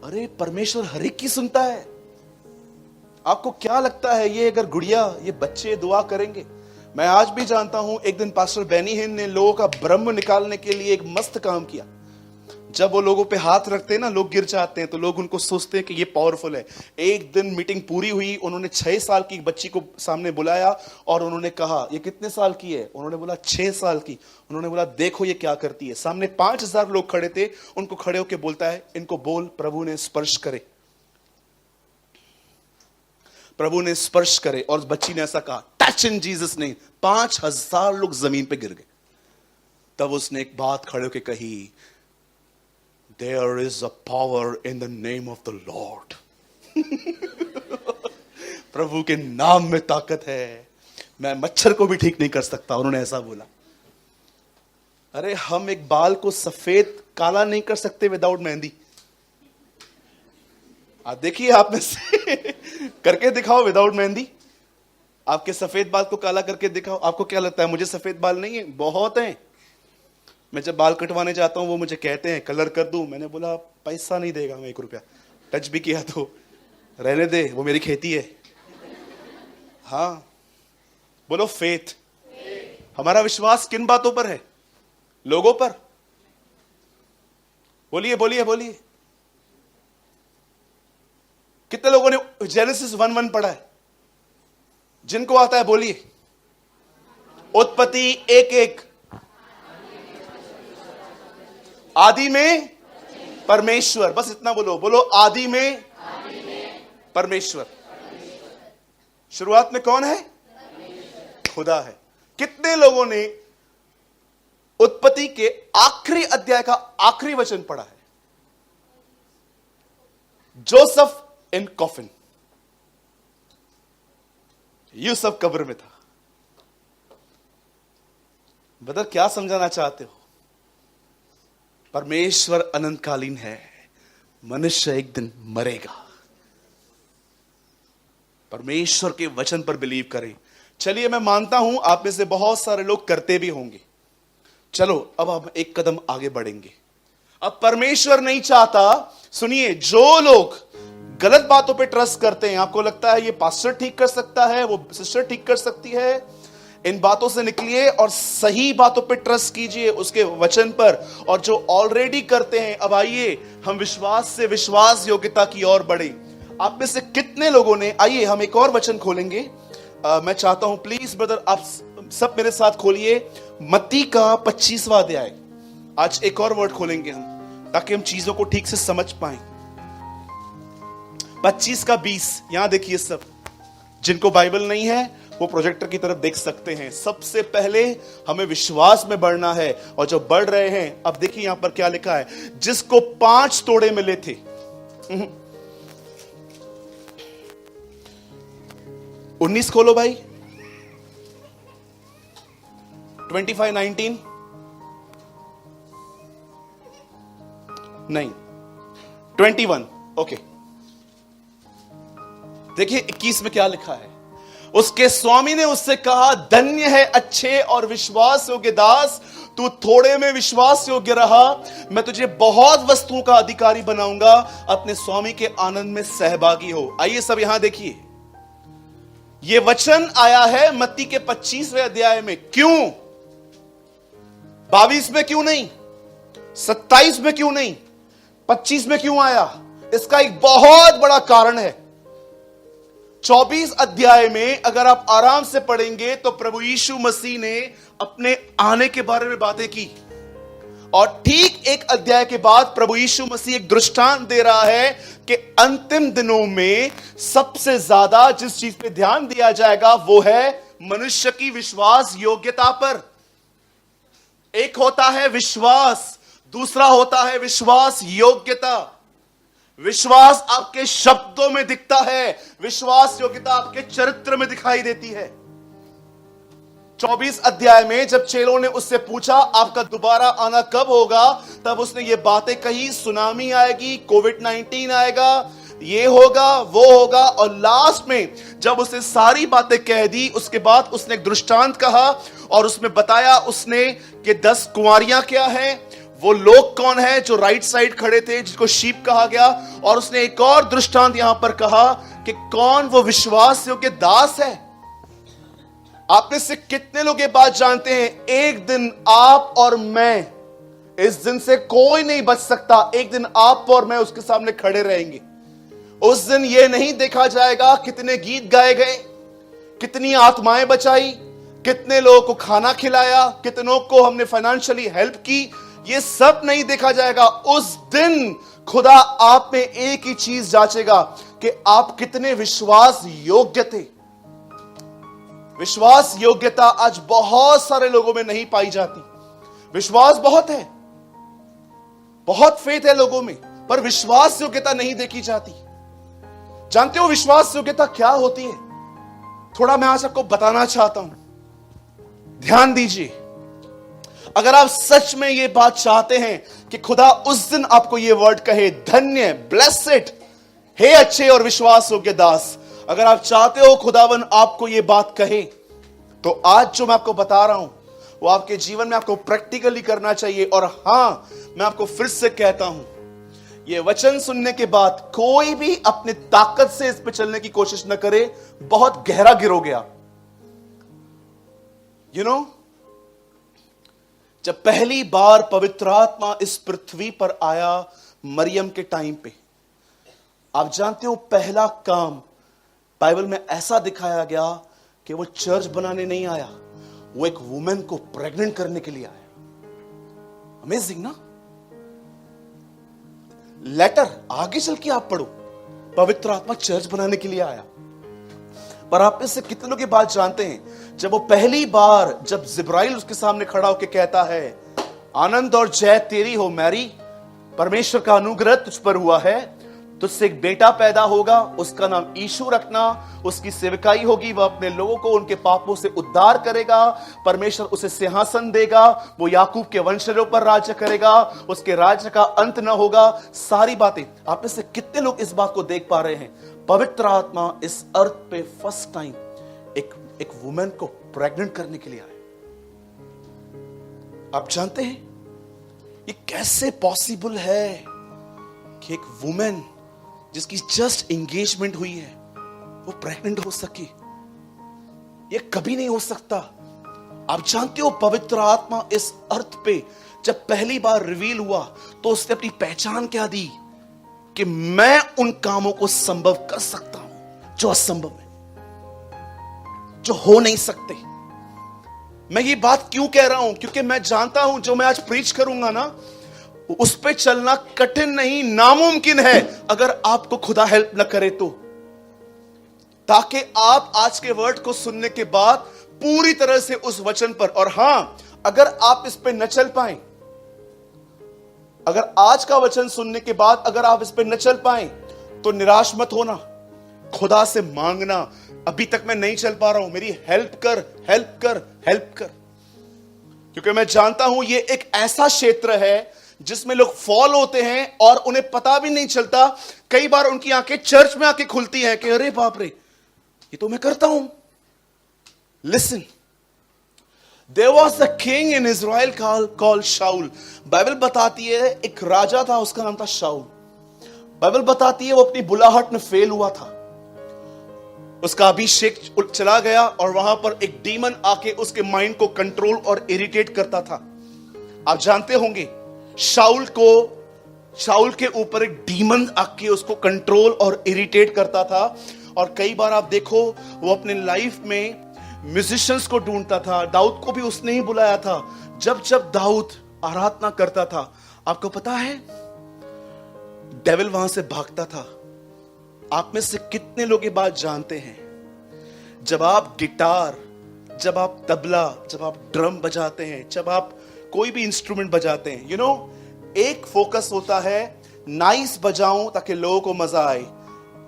Speaker 1: अरे परमेश्वर हर एक की सुनता है। आपको क्या लगता है ये अगर गुड़िया, ये बच्चे दुआ करेंगे? मैं आज भी जानता हूं एक दिन पास्टर बेनी हिन ने लोगों का ब्रह्म निकालने के लिए एक मस्त काम किया। जब वो लोगों पे हाथ रखते हैं ना, लोग गिर जाते हैं, तो लोग उनको सोचते हैं कि ये पावरफुल है। एक दिन मीटिंग पूरी हुई, उन्होंने 6 साल की बच्ची को सामने बुलाया और उन्होंने कहा ये कितने साल की है? उन्होंने बोला 6 साल की। उन्होंने बोला देखो ये क्या करती है। सामने 5000 लोग खड़े थे, उनको खड़े होकर बोलता है इनको बोल प्रभु ने स्पर्श करे, प्रभु ने स्पर्श करे। और बच्ची ने ऐसा कहा टच इन जीसस नेम। 5000 लोग जमीन पे गिर गए। तब उसने एक बात खड़े होकर कही, There is a power in the name of the Lord. प्रभु के नाम में ताकत है, मैं मच्छर को भी ठीक नहीं कर सकता। उन्होंने ऐसा बोला। अरे हम एक बाल को सफेद काला नहीं कर सकते विदाउट मेहंदी। आप देखिए, आप में से करके दिखाओ विदाउट मेहंदी। आपके सफेद बाल को काला करके दिखाओ। आपको क्या लगता है मुझे सफेद बाल नहीं है? बहुत हैं। मैं जब बाल कटवाने जाता हूं वो मुझे कहते हैं कलर कर दूं। मैंने बोला पैसा नहीं देगा मैं 1 रुपया। टच भी किया तो रहने दे, वो मेरी खेती है। हाँ बोलो फेथ। हमारा विश्वास किन बातों पर है? लोगों पर? बोलिए बोलिए बोलिए। कितने लोगों ने जेनेसिस 1:1 पढ़ा है? जिनको आता है बोलिए। उत्पत्ति 1:1। आदि में परमेश्वर, बस इतना बोलो। बोलो आदि में परमेश्वर। शुरुआत में कौन है? खुदा है। कितने लोगों ने उत्पत्ति के आखिरी अध्याय का आखिरी वचन पढ़ा है? जोसेफ इन कॉफिन, यूसुफ कब्र में था। ब्रदर क्या समझाना चाहते हो? परमेश्वर अनंतकालीन है, मनुष्य एक दिन मरेगा। परमेश्वर के वचन पर बिलीव करें। चलिए, मैं मानता हूं आप में से बहुत सारे लोग करते भी होंगे। चलो अब हम एक कदम आगे बढ़ेंगे। अब परमेश्वर नहीं चाहता, सुनिए, जो लोग गलत बातों पे ट्रस्ट करते हैं, आपको लगता है ये पास्टर ठीक कर सकता है, वो सिस्टर ठीक कर सकती है, इन बातों से निकलिए और सही बातों पे ट्रस्ट कीजिए, उसके वचन पर। और जो ऑलरेडी करते हैं, अब आइए हम विश्वास से विश्वास योग्यता की ओर बढ़े। आप में से कितने लोगों ने, आइए हम एक और वचन खोलेंगे। मैं चाहता हूं प्लीज ब्रदर आप सब मेरे साथ खोलिए मत्ती का 25वां अध्याय। आज एक और वर्ड खोलेंगे हम, ताकि हम चीजों को ठीक से समझ पाए। 25 का 20, यहां देखिए सब। जिनको बाइबल नहीं है वो प्रोजेक्टर की तरफ देख सकते हैं। सबसे पहले हमें विश्वास में बढ़ना है, और जो बढ़ रहे हैं, अब देखिए यहां पर क्या लिखा है, जिसको 5 तोड़े मिले थे। 19 खोलो भाई, 25:19 नहीं, 21 ओके। देखिए 21 में क्या लिखा है। उसके स्वामी ने उससे कहा, धन्य है अच्छे और विश्वास योग्य दास, तू थोड़े में विश्वास योग्य रहा, मैं तुझे बहुत वस्तुओं का अधिकारी बनाऊंगा, अपने स्वामी के आनंद में सहभागी हो। आइए सब यहां देखिए, यह वचन आया है मत्ती के 25वें अध्याय में। क्यों 22 में क्यों नहीं, 27 में क्यों नहीं, 25 में क्यों आया? इसका एक बहुत बड़ा कारण है। 24 अध्याय में अगर आप आराम से पढ़ेंगे तो प्रभु यीशु मसीह ने अपने आने के बारे में बातें की, और ठीक एक अध्याय के बाद प्रभु यीशु मसीह एक दृष्टांत दे रहा है कि अंतिम दिनों में सबसे ज्यादा जिस चीज पे ध्यान दिया जाएगा वो है मनुष्य की विश्वास योग्यता पर। एक होता है विश्वास, दूसरा होता है विश्वास योग्यता। विश्वास आपके शब्दों में दिखता है, विश्वास योग्यता आपके चरित्र में दिखाई देती है। 24 अध्याय में जब चेलों ने उससे पूछा आपका दोबारा आना कब होगा, तब उसने ये बातें कही, सुनामी आएगी, कोविड-19 आएगा, ये होगा वो होगा, और लास्ट में जब उसने सारी बातें कह दी, उसके बाद उसने एक दृष्टांत कहा और उसमें बताया उसने कि 10 कुंवारियां क्या हैं, वो लोग कौन है जो राइट साइड खड़े थे जिसको शीप कहा गया, और उसने एक और दृष्टांत यहां पर कहा कि कौन वो विश्वास योग्य दास है। आप में से कितने लोग ये बात जानते हैं, एक दिन आप और मैं, इस दिन से कोई नहीं बच सकता, एक दिन आप और मैं उसके सामने खड़े रहेंगे। उस दिन ये नहीं देखा जाएगा कितने गीत गाए गए, कितनी आत्माएं बचाई, कितने लोगों को खाना खिलाया, कितनों को हमने फाइनेंशियली हेल्प की, ये सब नहीं देखा जाएगा। उस दिन खुदा आप में एक ही चीज जांचेगा कि आप कितने विश्वास योग्य थे। विश्वास योग्यता आज बहुत सारे लोगों में नहीं पाई जाती। विश्वास बहुत है, बहुत फेथ है लोगों में, पर विश्वास योग्यता नहीं देखी जाती। जानते हो विश्वास योग्यता क्या होती है? थोड़ा मैं आज आपको बताना चाहता हूं, ध्यान दीजिए। अगर आप सच में यह बात चाहते हैं कि खुदा उस दिन आपको यह वर्ड कहे, धन्य, ब्लेसेड, हे अच्छे और विश्वास योग्य दास, अगर आप चाहते हो खुदावन आपको यह बात कहे, तो आज जो मैं आपको बता रहा हूं वो आपके जीवन में आपको प्रैक्टिकली करना चाहिए। और हां, मैं आपको फिर से कहता हूं, यह वचन सुनने के बाद कोई भी अपनी ताकत से इस पे चलने की कोशिश न करे, बहुत गहरा गिरोगे आप। यू नो, जब पहली बार पवित्र आत्मा इस पृथ्वी पर आया मरियम के टाइम पे, आप जानते हो पहला काम बाइबल में ऐसा दिखाया गया कि वो चर्च बनाने नहीं आया, वो एक वुमेन को प्रेग्नेंट करने के लिए आया। अमेजिंग ना? लेटर आगे चल के आप पढ़ो, पवित्र आत्मा चर्च बनाने के लिए आया। पर आप में से कितने लोग ये बात जानते हैं, जब वो पहली बार, जब जिब्राइल उसके सामने खड़ा होकर कहता है, आनंद और जय तेरी हो मैरी, परमेश्वर का अनुग्रह तुझ पर हुआ है, तुझसे एक बेटा पैदा होगा, उसका नाम यीशु रखना, उसकी सेवकाई होगी, वह अपने लोगों को उनके पापों से उद्धार करेगा, परमेश्वर उसे सिंहासन देगा, वो याकूब के वंशजों पर राज्य करेगा, उसके राज्य का अंत न होगा। सारी बातें, आप में से कितने लोग इस बात को देख पा रहे हैं? पवित्र आत्मा इस अर्थ पे फर्स्ट टाइम एक वुमेन को प्रेग्नेंट करने के लिए आए। आप जानते हैं ये कैसे पॉसिबल है कि एक वुमेन जिसकी जस्ट एंगेजमेंट हुई है वो प्रेग्नेंट हो सके? ये कभी नहीं हो सकता। आप जानते हो पवित्र आत्मा इस अर्थ पे जब पहली बार रिवील हुआ तो उसने अपनी पहचान क्या दी कि मैं उन कामों को संभव कर सकता हूं जो असंभव है, जो हो नहीं सकते। मैं ये बात क्यों कह रहा हूं? क्योंकि मैं जानता हूं जो मैं आज प्रीच करूंगा ना, उस पे चलना कठिन नहीं, नामुमकिन है अगर आपको खुदा हेल्प न करे तो। ताकि आप आज के वर्ड को सुनने के बाद पूरी तरह से उस वचन पर, और हां, अगर आप इस पे न चल पाए, अगर आज का वचन सुनने के बाद अगर आप इस पे न चल पाए तो निराश मत होना, खुदा से मांगना, अभी तक मैं नहीं चल पा रहा हूं, मेरी हेल्प कर, हेल्प कर, हेल्प कर। क्योंकि मैं जानता हूं ये एक ऐसा क्षेत्र है जिसमें लोग फॉल होते हैं और उन्हें पता भी नहीं चलता। कई बार उनकी आंखें चर्च में आके खुलती हैं कि अरे बाप रे, ये तो मैं करता हूं। Listen, there was a king in Israel called Saul. Bible बताती है एक राजा था, उसका नाम था शाऊल। बाइबल बताती है वो अपनी बुलाहट में फेल हुआ था, उसका अभिषेक चला गया और वहां पर एक डीमन आके उसके माइंड को कंट्रोल और इरिटेट करता था। आप जानते होंगे शाऊल के ऊपर एक डीमन आके उसको कंट्रोल और इरिटेट करता था। और कई बार आप देखो वो अपने लाइफ में म्यूजिशियंस को ढूंढता था। दाऊद को भी उसने ही बुलाया था। जब जब दाऊद आराधना करता था, आपको पता है डेविल वहां से भागता था। आप में से कितने लोग ये बात जानते हैं? जब आप गिटार, जब आप तबला, जब आप ड्रम बजाते हैं, जब आप कोई भी इंस्ट्रूमेंट बजाते हैं, एक फोकस होता है नाइस बजाऊं ताकि लोगों को मजा आए।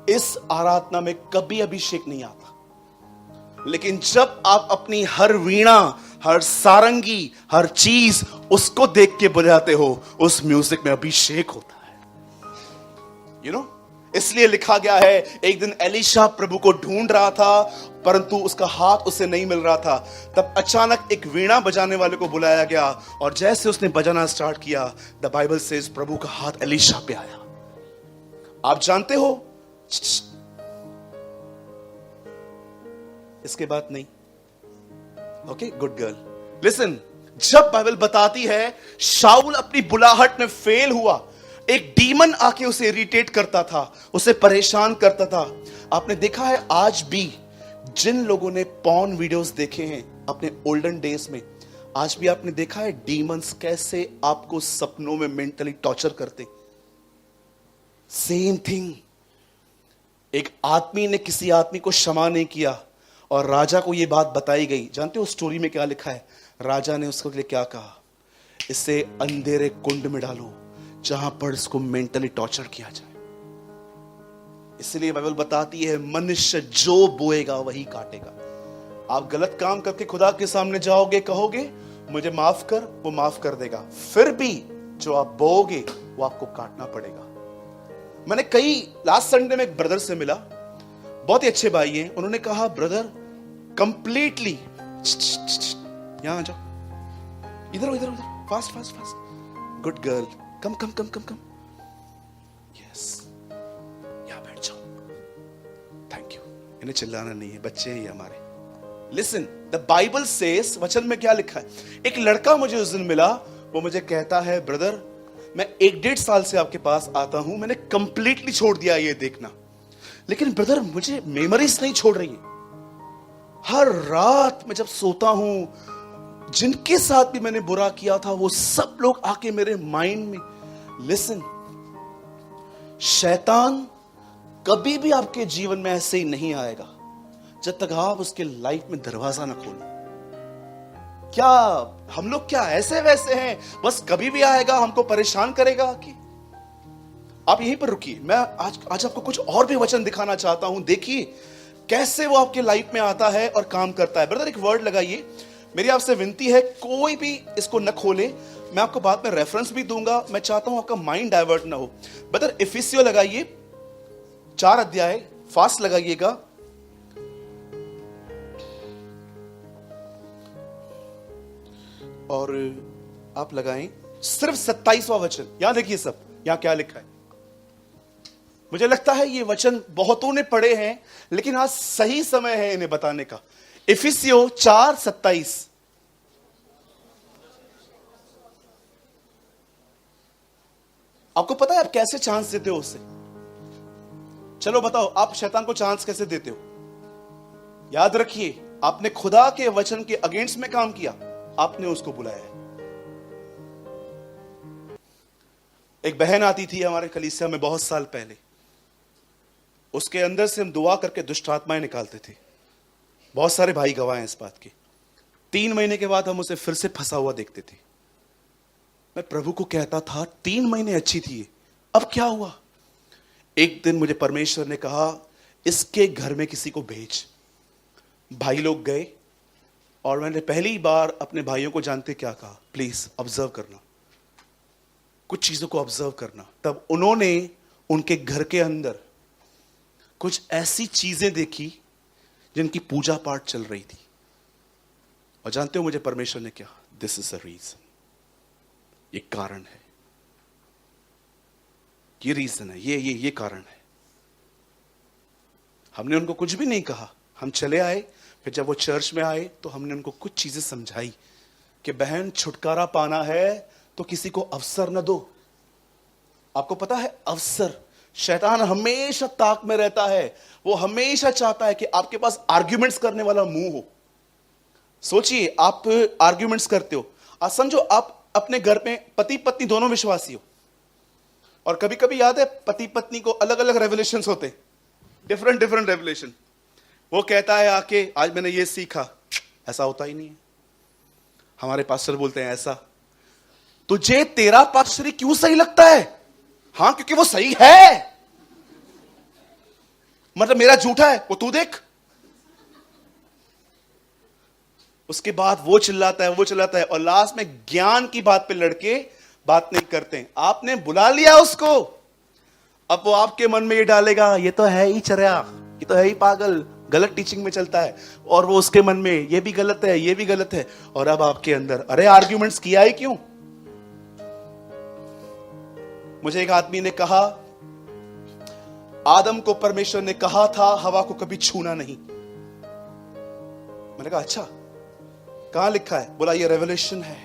Speaker 1: इस आराधना में कभी अभिषेक नहीं आता। लेकिन जब आप अपनी हर वीणा, हर सारंगी, हर चीज उसको देख के बजाते हो, उस म्यूजिक में अभिषेक होता है। इसलिए लिखा गया है एक दिन एलीशा प्रभु को ढूंढ रहा था परंतु उसका हाथ उसे नहीं मिल रहा था। तब अचानक एक वीणा बजाने वाले को बुलाया गया और जैसे उसने बजाना स्टार्ट किया, द बाइबल सेज प्रभु का हाथ एलीशा पे आया। आप जानते हो इसके बाद नहीं। Okay, good girl, listen. जब बाइबल बताती है शाऊल अपनी बुलाहट में फेल हुआ, एक डीमन आके उसे इरिटेट करता था, उसे परेशान करता था। आपने देखा है आज भी जिन लोगों ने पॉर्न वीडियोस देखे हैं अपने ओल्डन डेज में, आज भी आपने देखा है डीमंस कैसे आपको सपनों में मेंटली टॉर्चर करते। Same thing. एक आदमी ने किसी आदमी को क्षमा नहीं किया और राजा को यह बात बताई गई। जानते हो स्टोरी में क्या लिखा है? राजा ने उसके लिए क्या कहा? इसे अंधेरे कुंड में डालो जहां पर इसको मेंटली टॉर्चर किया जाए। इसलिए बाइबल बताती है मनुष्य जो बोएगा वही काटेगा। आप गलत काम करके खुदा के सामने जाओगे, कहोगे मुझे माफ कर, वो माफ कर देगा। फिर भी जो आप बोओगे वो आपको काटना पड़ेगा। मैंने लास्ट संडे में एक ब्रदर से मिला, बहुत ही अच्छे भाई हैं। उन्होंने कहा ब्रदर कंप्लीटली, यहां आ जाओ, इधर इधर उधर, fast fast fast, good girl, come come come come come, yes, यहां बैठ जाओ, थैंक यू। इन्हें चिल्लाना नहीं है, बच्चे हैं हमारे। लिसन, द बाइबल सेज, वचन में क्या लिखा है? एक लड़का मुझे उस दिन मिला, वो मुझे कहता है ब्रदर मैं 1-1.5 साल से आपके पास आता हूं, मैंने कंप्लीटली छोड़ दिया ये देखना, लेकिन ब्रदर मुझे मेमोरीज नहीं छोड़ रही है। हर रात मैं जब सोता हूं, जिनके साथ भी मैंने बुरा किया था वो सब लोग आके मेरे माइंड में। लिसन, शैतान कभी भी आपके जीवन में ऐसे ही नहीं आएगा जब तक आप उसके लाइफ में दरवाजा ना खोलो। क्या हम लोग क्या ऐसे वैसे हैं? बस कभी भी आएगा हमको परेशान करेगा कि आप यहीं पर रुकिए, मैं आज आपको कुछ और भी वचन दिखाना चाहता हूं। देखिए कैसे वो आपके लाइफ में आता है और काम करता है। ब्रदर एक वर्ड लगाइए, मेरी आपसे विनती है कोई भी इसको न खोले, मैं आपको बाद में रेफरेंस भी दूंगा, मैं चाहता हूं आपका माइंड डाइवर्ट ना हो। ब्रदर इफिसियो लगाइए 4 अध्याय, फास्ट लगाइएगा। और आप लगाएं सिर्फ 27वां वचन। यहां देखिए सब, यहां क्या लिखा है। मुझे लगता है ये वचन बहुतों ने पढ़े हैं, लेकिन आज सही समय है इन्हें बताने का। इफिसियो 4:27। आपको पता है आप कैसे चांस देते हो उससे? चलो बताओ, आप शैतान को चांस कैसे देते हो? याद रखिए, आपने खुदा के वचन के अगेंस्ट में काम किया, आपने उसको बुलाया है। एक बहन आती थी हमारे कलीसिया में बहुत साल पहले, उसके अंदर से हम दुआ करके दुष्ट आत्माएं निकालते थे। बहुत सारे भाई गवाह हैं इस बात के। 3 महीने के बाद हम उसे फिर से फंसा हुआ देखते थे। मैं प्रभु को कहता था 3 महीने अच्छी थी, अब क्या हुआ? एक दिन मुझे परमेश्वर ने कहा इसके घर में किसी को भेज। भाई लोग गए और मैंने पहली बार अपने भाइयों को जानते क्या कहा, प्लीज ऑब्जर्व करना, कुछ चीजों को ऑब्जर्व करना। तब उन्होंने उनके घर के अंदर कुछ ऐसी चीजें देखी जिनकी पूजा पाठ चल रही थी। और जानते हो मुझे परमेश्वर ने क्या, दिस इज अ रीजन, ये कारण है, ये रीजन है, ये कारण है। हमने उनको कुछ भी नहीं कहा, हम चले आए। फिर जब वो चर्च में आए तो हमने उनको कुछ चीजें समझाई कि बहन छुटकारा पाना है तो किसी को अवसर न दो। आपको पता है अवसर, शैतान हमेशा ताक में रहता है। वो हमेशा चाहता है कि आपके पास आर्ग्यूमेंट्स करने वाला मुंह हो। सोचिए आप आर्ग्यूमेंट्स करते हो, आज समझो आप अपने घर में पति पत्नी दोनों विश्वासी हो, और कभी कभी याद है पति पत्नी को अलग अलग रेवलेशंस होते हैं, डिफरेंट रेवलेशन। वो कहता है आके आज मैंने ये सीखा, ऐसा होता ही नहीं है। हमारे पास्टर बोलते हैं ऐसा, तुझे तेरा पास्टरी क्यों सही लगता है? हां क्योंकि वो सही है, मतलब मेरा झूठा है, वो तू देख। उसके बाद वो चिल्लाता है और लास्ट में ज्ञान की बात पे लड़के बात नहीं करते हैं। आपने बुला लिया उसको, अब वो आपके मन में ये डालेगा ये तो है ही चर्या, ये तो है ही पागल, गलत टीचिंग में चलता है, और वो उसके मन में ये भी गलत है, ये भी गलत है। और अब आपके अंदर अरे आर्ग्यूमेंट्स किया ही क्यों? मुझे एक आदमी ने कहा आदम को परमेश्वर ने कहा था हवा को कभी छूना नहीं। मैंने कहा अच्छा, कहां लिखा है? बोला ये रेवलेशन है।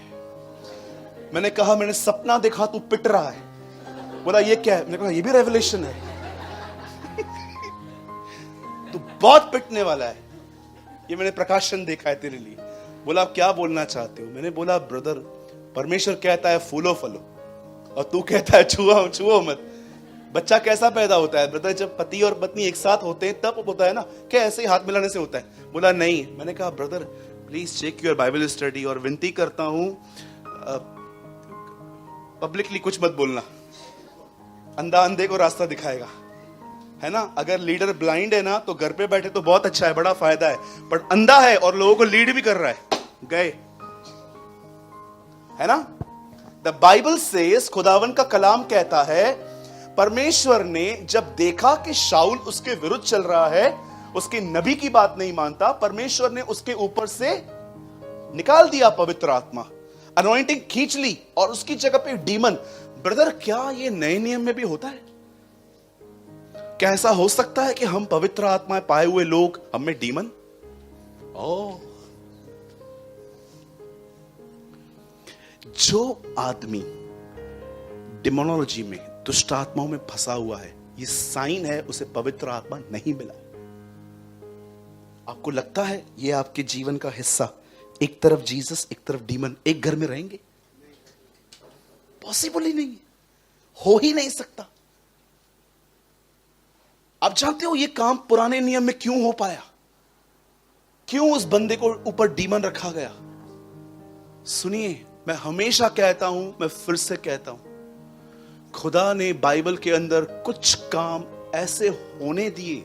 Speaker 1: मैंने कहा मैंने सपना देखा तू पिट रहा है। बोला ये क्या है? मैंने कहा ये भी रेवलेशन है। तू बहुत पिटने वाला है, ये मैंने प्रकाशन देखा है तेरे लिए। बोला आप क्या बोलना चाहते हो? मैंने बोला ब्रदर परमेश्वर कहता है फूलो फलो, और तू कहता है छुओ मत। बच्चा कैसा पैदा होता है ब्रदर? जब पति और पत्नी एक साथ होते हैं तब होता है ना, क्या ऐसे ही हाथ मिलाने से होता है? बोला नहीं। मैंने कहा brother please check your Bible study, और विनती करता हूं पब्लिकली कुछ मत बोलना, अंधा अंधे को रास्ता दिखाएगा, है ना। अगर लीडर ब्लाइंड है ना तो घर पे बैठे तो बहुत अच्छा है, बड़ा फायदा है, पर अंधा है और लोगों को लीड भी कर रहा है, गए, है ना। द बाइबल सेज, खुदावन का कलाम कहता है परमेश्वर ने जब देखा कि शाऊल उसके विरुद्ध चल रहा है, उसके नबी की बात नहीं मानता, परमेश्वर ने उसके ऊपर से निकाल दिया पवित्र आत्मा, अनॉइंटिंग खींच ली, और उसकी जगह पे डीमन। ब्रदर क्या ये नए नियम में भी होता है? क्या ऐसा हो सकता है कि हम पवित्र आत्मा पाए हुए लोग, हम में डीमन? ओ, जो आदमी डिमोनोलॉजी में, दुष्ट आत्माओं में फंसा हुआ है, ये साइन है उसे पवित्र आत्मा नहीं मिला। आपको लगता है ये आपके जीवन का हिस्सा, एक तरफ जीसस एक तरफ डीमन, एक घर में रहेंगे? पॉसिबल ही नहीं है, हो ही नहीं सकता। आप जानते हो ये काम पुराने नियम में क्यों हो पाया? क्यों उस बंदे को ऊपर डीमन रखा गया? सुनिए, मैं हमेशा कहता हूं, मैं फिर से कहता हूं, खुदा ने बाइबल के अंदर कुछ काम ऐसे होने दिए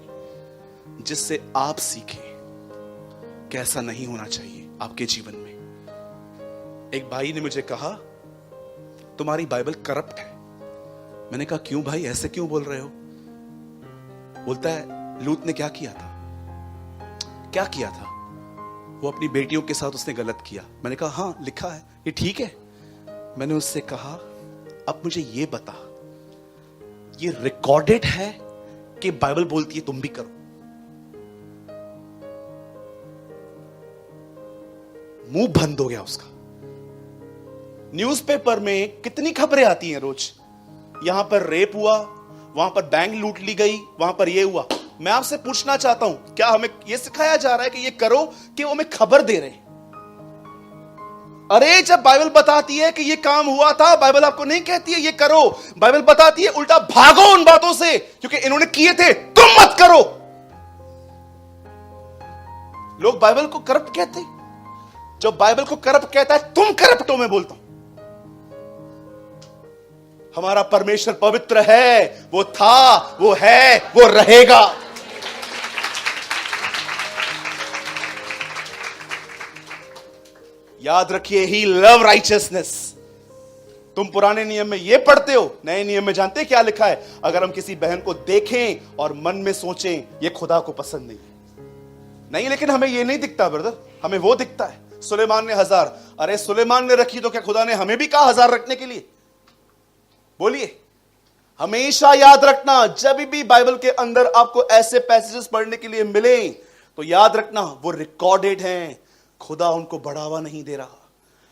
Speaker 1: जिससे आप सीखें कैसा नहीं होना चाहिए आपके जीवन में। एक भाई ने मुझे कहा, तुम्हारी बाइबल करप्ट है। मैंने कहा, क्यों भाई, ऐसे क्यों बोल रहे हो? बोलता है, लूत ने क्या किया था? क्या किया था? वो अपनी बेटियों के साथ उसने गलत किया। मैंने कहा, हाँ लिखा है, ये ठीक है। मैंने उससे कहा, अब मुझे ये बता, ये रिकॉर्डेड है कि बाइबल बोलती है तुम भी करो? मुंह बंद हो गया उसका। न्यूज़पेपर में कितनी खबरें आती हैं रोज, यहां पर रेप हुआ, वहां पर बैंक लूट ली गई, वहां पर ये हुआ। मैं आपसे पूछना चाहता हूं, क्या हमें यह सिखाया जा रहा है कि ये करो, कि वो हमें खबर दे रहे हैं? अरे जब बाइबल बताती है कि ये काम हुआ था, बाइबल आपको नहीं कहती है ये करो, बाइबल बताती है उल्टा भागो उन बातों से क्योंकि इन्होंने किए थे, तुम मत करो। लोग बाइबल को करप्ट कहते हैं। जब बाइबल को करप्ट कहता है, तुम करप्ट हो, मैं बोलता हूं। हमारा परमेश्वर पवित्र है, वो था, वो है, वो रहेगा। याद रखिए, ही लव राइचियसनेस। तुम पुराने नियम में ये पढ़ते हो, नए नियम में जानते क्या लिखा है? अगर हम किसी बहन को देखें और मन में सोचें, ये खुदा को पसंद नहीं है। नहीं, लेकिन हमें ये नहीं दिखता ब्रदर, हमें वो दिखता है। सुलेमान ने 1000, अरे सुलेमान ने रखी तो क्या खुदा ने हमें भी कहा 1000 रखने के लिए? बोलिए। हमेशा याद रखना, जब भी बाइबल के अंदर आपको ऐसे पैसेजेस पढ़ने के लिए मिले तो याद रखना वो रिकॉर्डेड हैं। खुदा उनको बढ़ावा नहीं दे रहा।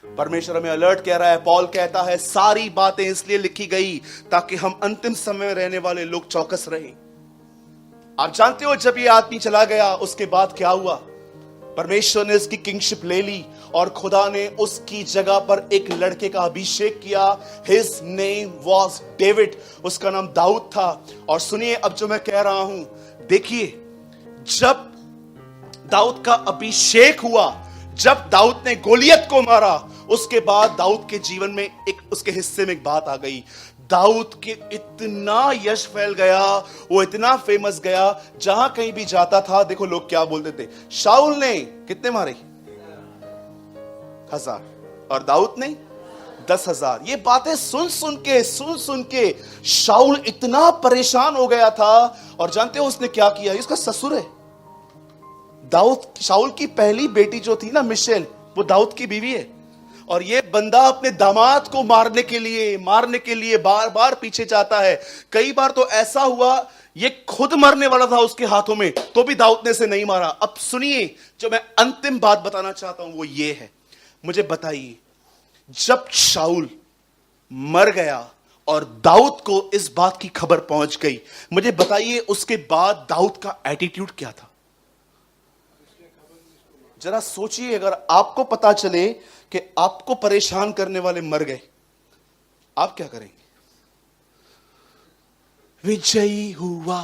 Speaker 1: परमेश्वर हमें अलर्ट कह रहा है। पॉल कहता है, सारी बातें इसलिए लिखी गई ताकि हम अंतिम समय में रहने वाले लोग चौकस रहें। आप जानते हो, जब ये आदमी चला गया उसके बाद क्या हुआ? परमेश्वर ने इसकी किंगशिप ले ली और खुदा ने उसकी जगह पर एक लड़के का अभिषेक किया। हिज नेम वॉज डेविड, उसका नाम दाऊद था। और सुनिए अब जो मैं कह रहा हूं, देखिए, जब दाऊद का अभिषेक हुआ, जब दाऊद ने गोलियत को मारा, उसके बाद दाऊद के जीवन में एक, उसके हिस्से में एक बात आ गई। दाऊद के इतना यश फैल गया, वो इतना फेमस गया, जहां कहीं भी जाता था, देखो लोग क्या बोलते थे, शाऊल ने कितने मारे? 1000, और दाऊद ने 10,000। ये बातें सुन सुन के शाऊल इतना परेशान हो गया था। और जानते हो उसने क्या किया? इसका ससुर है दाऊद। शाऊल की पहली बेटी जो थी ना, मिशेल, वो दाऊद की बीवी है। और ये बंदा अपने दामाद को मारने के लिए बार बार पीछे जाता है। कई बार तो ऐसा हुआ, ये खुद मरने वाला था उसके हाथों में, तो भी दाऊद ने से नहीं मारा। अब सुनिए, जो मैं अंतिम बात बताना चाहता हूं वो ये है, मुझे बताइए, जब शाऊल मर गया और दाऊद को इस बात की खबर पहुंच गई, मुझे बताइए उसके बाद दाऊद का एटीट्यूड क्या था? जरा सोचिए, अगर आपको पता चले कि आपको परेशान करने वाले मर गए, आप क्या करेंगे? विजयी हुआ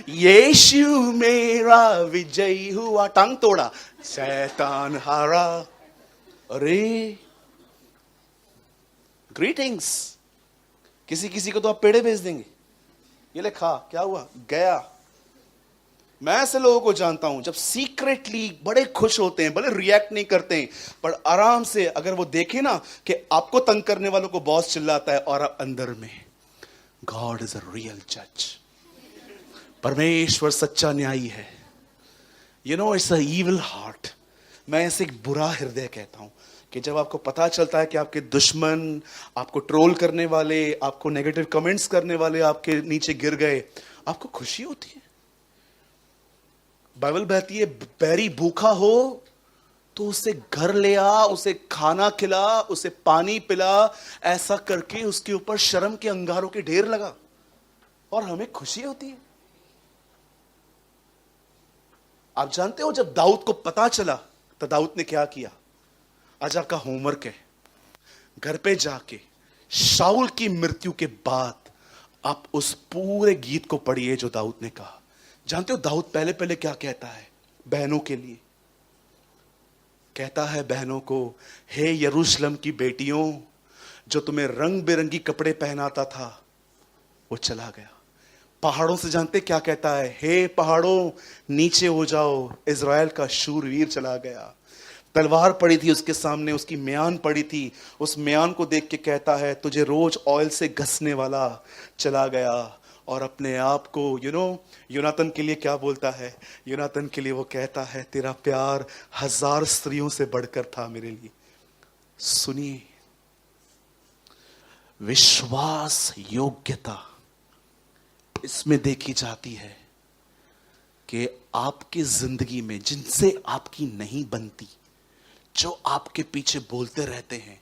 Speaker 1: यीशु मेरा, विजयी हुआ, टांग तोड़ा, शैतान हारा। अरे ग्रीटिंग्स, किसी को तो आप पेड़े भेज देंगे, ये ले खा, क्या हुआ, गया। मैं ऐसे लोगों को जानता हूं, जब सीक्रेटली बड़े खुश होते हैं, भले रिएक्ट नहीं करते हैं, पर आराम से अगर वो देखे ना कि आपको तंग करने वालों को बॉस चिल्लाता है और आप अंदर में, गॉड इज अ रियल जज, परमेश्वर सच्चा न्यायी है। You know, it's a evil heart. मैं ऐसे एक बुरा हृदय कहता हूं कि जब आपको पता चलता है कि आपके दुश्मन, आपको ट्रोल करने वाले, आपको नेगेटिव कमेंट्स करने वाले आपके नीचे गिर गए, आपको खुशी होती है। बाइबल कहती है, बैरी भूखा हो तो उसे घर ले आ, उसे खाना खिला, उसे पानी पिला, ऐसा करके उसके ऊपर शर्म के अंगारों के ढेर लगा, और हमें खुशी होती है। आप जानते हो, जब दाऊद को पता चला तो दाऊद ने क्या किया? आज आपका होमवर्क है, घर पे जाके शाऊल की मृत्यु के बाद आप उस पूरे गीत को पढ़िए जो दाऊद ने कहा। जानते हो दाऊद पहले क्या कहता है बहनों के लिए? कहता है बहनों को, हे यरूशलेम की बेटियों, जो तुम्हें रंग बिरंगी कपड़े पहनाता था वो चला गया। पहाड़ों से जानते क्या कहता है? हे पहाड़ों नीचे हो जाओ, इज़राइल का शूरवीर चला गया। तलवार पड़ी थी उसके सामने, उसकी म्यान पड़ी थी, उस म्यान को देख के कहता है तुझे रोज ऑयल से घसने वाला चला गया। और अपने आप को योनातन के लिए क्या बोलता है? योनातन के लिए वो कहता है तेरा प्यार 1000 स्त्रियों से बढ़कर था मेरे लिए। सुनिए, विश्वास योग्यता इसमें देखी जाती है कि आपकी जिंदगी में जिनसे आपकी नहीं बनती, जो आपके पीछे बोलते रहते हैं,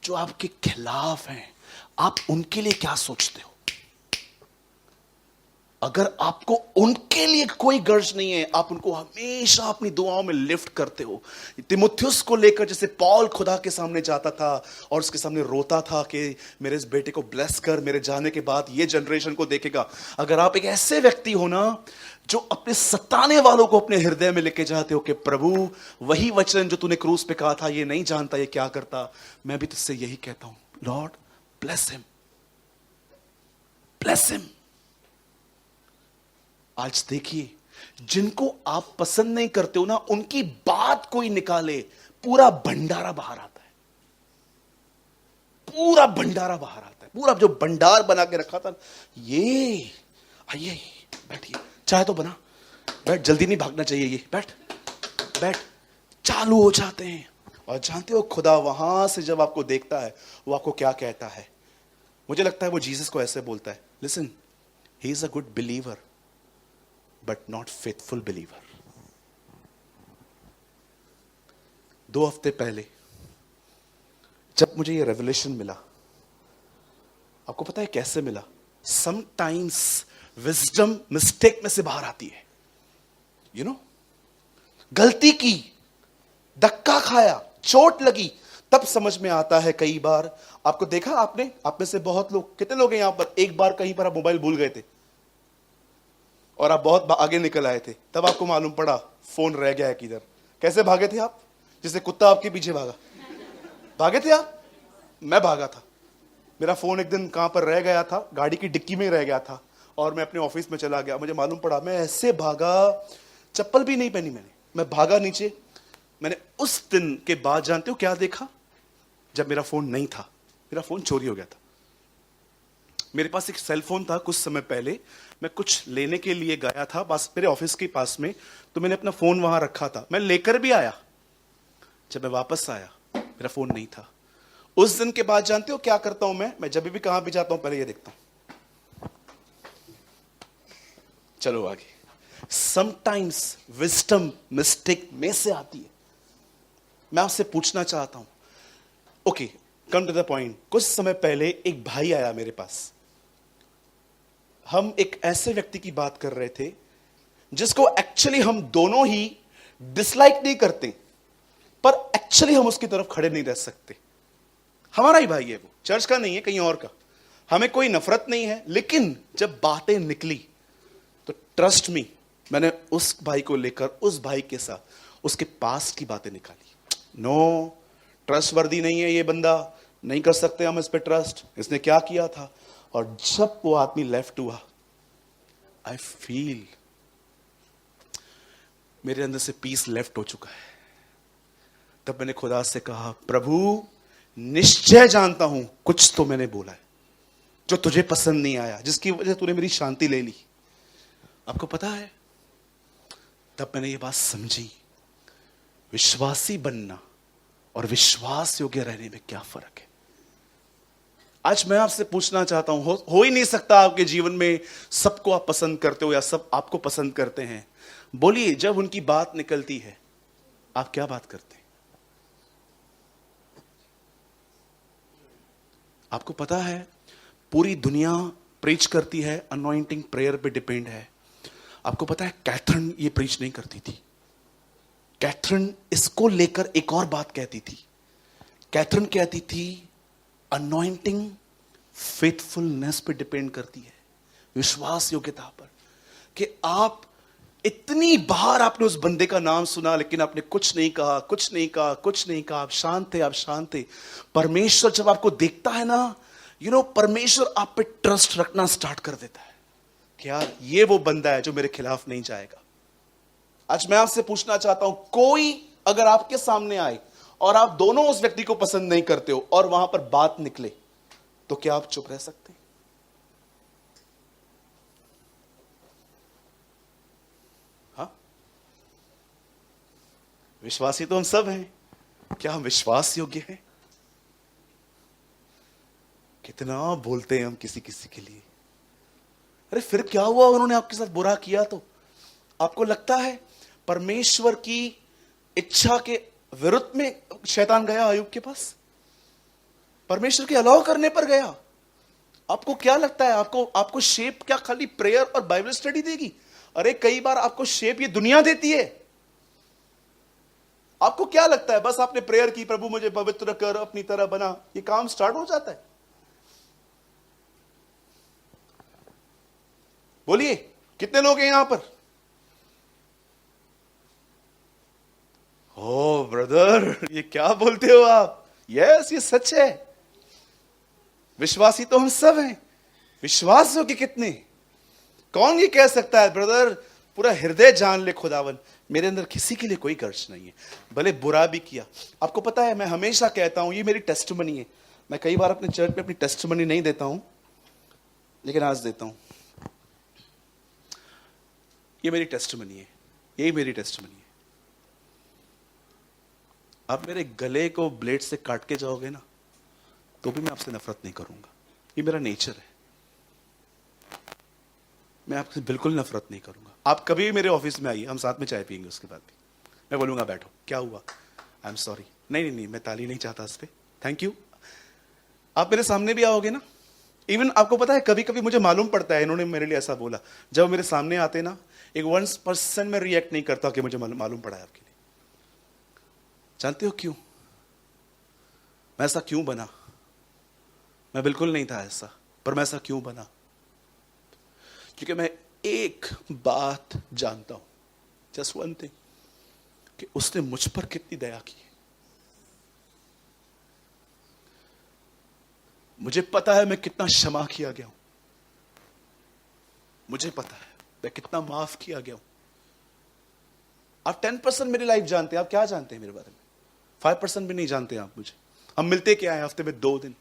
Speaker 1: जो आपके खिलाफ हैं, आप उनके लिए क्या सोचते हो? अगर आपको उनके लिए कोई गर्ज नहीं है, आप उनको हमेशा अपनी दुआओं में लिफ्ट करते हो। तिमुथियुस को लेकर जैसे पौल खुदा के सामने जाता था और उसके सामने रोता था कि मेरे इस बेटे को ब्लेस कर, मेरे जाने के बाद ये जनरेशन को देखेगा। अगर आप एक ऐसे व्यक्ति हो ना जो अपने सताने वालों को अपने हृदय में लेके जाते हो कि प्रभु वही वचन जो तूने क्रूस पे कहा था ये नहीं जानता ये क्या करता, मैं भी तुझसे यही कहता हूं, Lord bless him, bless him. आज देखिए, जिनको आप पसंद नहीं करते हो ना, उनकी बात कोई निकाले, पूरा भंडारा बाहर आता है, पूरा भंडारा बाहर आता है। पूरा जो भंडार बना के रखा था, ये आइए बैठिए, चाहे तो बना, बैठ, जल्दी नहीं भागना चाहिए, ये बैठ बैठ, चालू हो जाते हैं। और जानते हो खुदा वहां से जब आपको देखता है वो आपको क्या कहता है? मुझे लगता है वो जीसस को ऐसे बोलता है, listen, he is a good believer but not faithful believer. 2 हफ्ते पहले जब मुझे ये रेवलेशन मिला, आपको पता है कैसे मिला? समटाइम्स विजडम मिस्टेक में से बाहर आती है। गलती की, धक्का खाया, चोट लगी, तब समझ में आता है। कई बार आपको देखा, आपने, आप में से बहुत लोग, कितने लोग हैं यहां पर, एक बार कहीं पर आप मोबाइल भूल गए थे और आप बहुत आगे निकल आए थे, तब आपको मालूम पड़ा फोन रह गया है किधर। कैसे भागे थे आप? जैसे कुत्ता आपके पीछे भागा, भागे थे आप? मैं भागा था। मेरा फोन एक दिन कहां पर रह गया था, गाड़ी की डिक्की में रह गया था, और मैं अपने ऑफिस में चला गया। मुझे मालूम पड़ा, मैं ऐसे भागा, चप्पल भी नहीं पहनी मैंने, मैं भागा नीचे। मैंने उस दिन के बाद जानते हो क्या देखा? जब मेरा फोन नहीं था, मेरा फोन चोरी हो गया था। मेरे पास एक सेल फोन था, कुछ समय पहले मैं कुछ लेने के लिए गया था बस मेरे ऑफिस के पास में, तो मैंने अपना फोन वहां रखा था, मैं लेकर भी आया। जब मैं वापस आया मेरा फोन नहीं था। उस दिन के बाद जानते हो क्या करता हूं मैं जब भी कहां भी जाता हूं पहले ये देखता हूं। चलो आगे। समटाइम्स विजडम मिस्टेक में से आती है। मैं आपसे पूछना चाहता हूं, okay, come to the point. कुछ समय पहले एक भाई आया मेरे पास। हम एक ऐसे व्यक्ति की बात कर रहे थे जिसको एक्चुअली हम दोनों ही डिसलाइक नहीं करते, पर एक्चुअली हम उसकी तरफ खड़े नहीं रह सकते। हमारा ही भाई है वो, चर्च का नहीं है, कहीं और का। हमें कोई नफरत नहीं है, लेकिन जब बातें निकली तो ट्रस्ट मी, मैंने उस भाई को लेकर उस भाई के साथ उसके पास की बातें निकाली। नो, ट्रस्ट वर्दी नहीं है ये बंदा, नहीं कर सकते हम इस पे ट्रस्ट, इसने क्या किया था। और जब वो आदमी लेफ्ट हुआ, आई फील मेरे अंदर से पीस लेफ्ट हो चुका है। तब मैंने खुदा से कहा, प्रभु निश्चय जानता हूं कुछ तो मैंने बोला है जो तुझे पसंद नहीं आया, जिसकी वजह तूने मेरी शांति ले ली। आपको पता है, तब मैंने ये बात समझी, विश्वासी बनना और विश्वास योग्य रहने में क्या फर्क है। आज मैं आपसे पूछना चाहता हूं, हो ही नहीं सकता आपके जीवन में सबको आप पसंद करते हो या सब आपको पसंद करते हैं। बोलिए, जब उनकी बात निकलती है आप क्या बात करते हैं? आपको पता है पूरी दुनिया प्रीच करती है, अनॉइंटिंग प्रेयर पे डिपेंड है। आपको पता है कैथरीन ये प्रीच नहीं करती थी। कैथरीन इसको लेकर एक और बात कहती थी। कैथरीन कहती थी अनॉइंटिंग फेथफुलनेस पे डिपेंड करती है, विश्वास योग्यता पर, कि आप इतनी बार आपने उस बंदे का नाम सुना, लेकिन आपने कुछ नहीं कहा, कुछ नहीं कहा, कुछ नहीं कहा। आप शांत थे, आप शांत थे। परमेश्वर जब आपको देखता है ना, परमेश्वर आप पे ट्रस्ट रखना स्टार्ट कर देता है कि यार ये वो बंदा है जो मेरे खिलाफ नहीं जाएगा। आज मैं आपसे पूछना चाहता हूं, कोई अगर आपके सामने आए और आप दोनों उस व्यक्ति को पसंद नहीं करते हो और वहां पर बात निकले, तो क्या आप चुप रह सकते हैं? हाँ, विश्वासी तो हम सब हैं, क्या हम विश्वास योग्य हैं? कितना बोलते हैं हम किसी किसी के लिए। अरे फिर क्या हुआ, उन्होंने आपके साथ बुरा किया तो आपको लगता है परमेश्वर की इच्छा के विरुद्ध में शैतान गया अय्यूब के पास? परमेश्वर के अलाउ करने पर गया? आपको क्या लगता है, आपको शेप क्या खाली प्रेयर और बाइबल स्टडी देगी? अरे कई बार आपको शेप ये दुनिया देती है। आपको क्या लगता है, बस आपने प्रेयर की, प्रभु मुझे पवित्र कर, अपनी तरह बना, ये काम स्टार्ट हो जाता है? बोलिए, कितने लोग हैं यहां पर? ओ ब्रदर, ये क्या बोलते हो आप? यस, ये सच है। विश्वासी तो हम सब हैं। विश्वास हो कि कितने? कौन ये कह सकता है ब्रदर पूरा हृदय जान ले खुदावन, मेरे अंदर किसी के लिए कोई गर्ज नहीं है, भले बुरा भी किया। आपको पता है, मैं हमेशा कहता हूं, ये मेरी टेस्टमनी है। मैं कई बार अपने चर्च में अपनी टेस्टमनी नहीं देता हूं, लेकिन आज देता हूं। ये मेरी टेस्टमनी है, यही मेरी टेस्टमनी है। आप मेरे गले को ब्लेड से काट के जाओगे ना, तो भी मैं आपसे नफरत नहीं करूंगा। ये मेरा नेचर है, मैं आपसे बिल्कुल नफरत नहीं करूंगा। आप कभी भी मेरे ऑफिस में आइए, हम साथ में चाय पियेंगे, उसके बाद भी मैं बोलूंगा बैठो, क्या हुआ, आई एम सॉरी, नहीं नहीं, मैं ताली नहीं चाहता इस पे, थैंक यू। आप मेरे सामने भी आओगे ना, इवन आपको पता है कभी कभी मुझे मालूम पड़ता है, इन्होंने मेरे लिए ऐसा बोला, जब मेरे सामने आते ना, एक 1% में रिएक्ट नहीं करता कि मुझे मालूम पड़ा है आपके लिए। जानते हो क्यों? मैं ऐसा क्यों बना? मैं बिल्कुल नहीं था ऐसा, पर मैं ऐसा क्यों बना? क्योंकि मैं एक बात जानता हूं, जस्ट वन थिंग, कि उसने मुझ पर कितनी दया की है। मुझे पता है मैं कितना क्षमा किया गया हूं, मुझे पता है मैं कितना माफ किया गया हूं। आप 10% मेरी लाइफ जानते हैं, आप क्या जानते हैं मेरे बारे में? 5% भी नहीं जानते आप मुझे। हम मिलते क्या है हफ्ते में 2 दिन।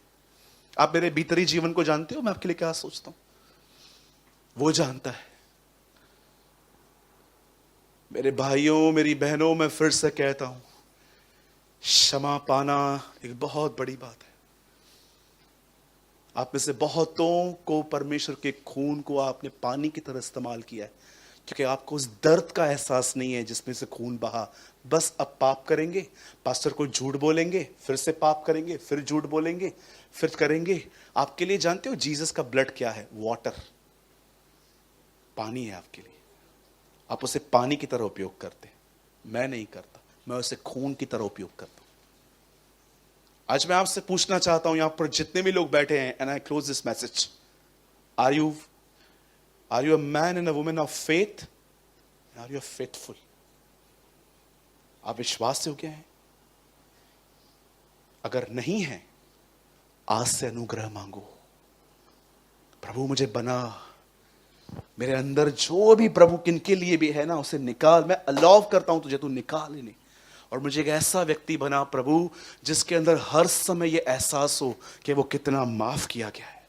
Speaker 1: आप मेरे भीतरी जीवन को जानते हो, मैं आपके लिए क्या सोचता हूं, वो जानता है। मेरे भाइयों, मेरी बहनों, मैं फिर से कहता हूं, क्षमा पाना एक बहुत बड़ी बात है। आप में से बहुतों को परमेश्वर के खून को आपने पानी की तरह इस्तेमाल किया है, क्योंकि आपको उस दर्द का एहसास नहीं है जिसमें से खून बहा। बस अब पाप करेंगे, पास्टर को झूठ बोलेंगे, फिर से पाप करेंगे, फिर झूठ बोलेंगे, फिर करेंगे। आपके लिए जानते हो जीसस का ब्लड क्या है? वाटर, पानी है आपके लिए। आप उसे पानी की तरह उपयोग करते हैं, मैं नहीं करता, मैं उसे खून की तरह उपयोग करता हूं। आज मैं आपसे पूछना चाहता हूं, यहां पर जितने भी लोग बैठे हैं, and I close this message, are you a man and a woman of faith? Are you faithful? आप विश्वास योग्य हैं? अगर नहीं है, आज से अनुग्रह मांगो, प्रभु मुझे बना, मेरे अंदर जो भी प्रभु किनके लिए भी है ना, उसे निकाल। मैं अलाउ करता हूं तुझे, तू निकाल इन्हें, और मुझे एक ऐसा व्यक्ति बना प्रभु जिसके अंदर हर समय यह एहसास हो कि वो कितना माफ किया गया है।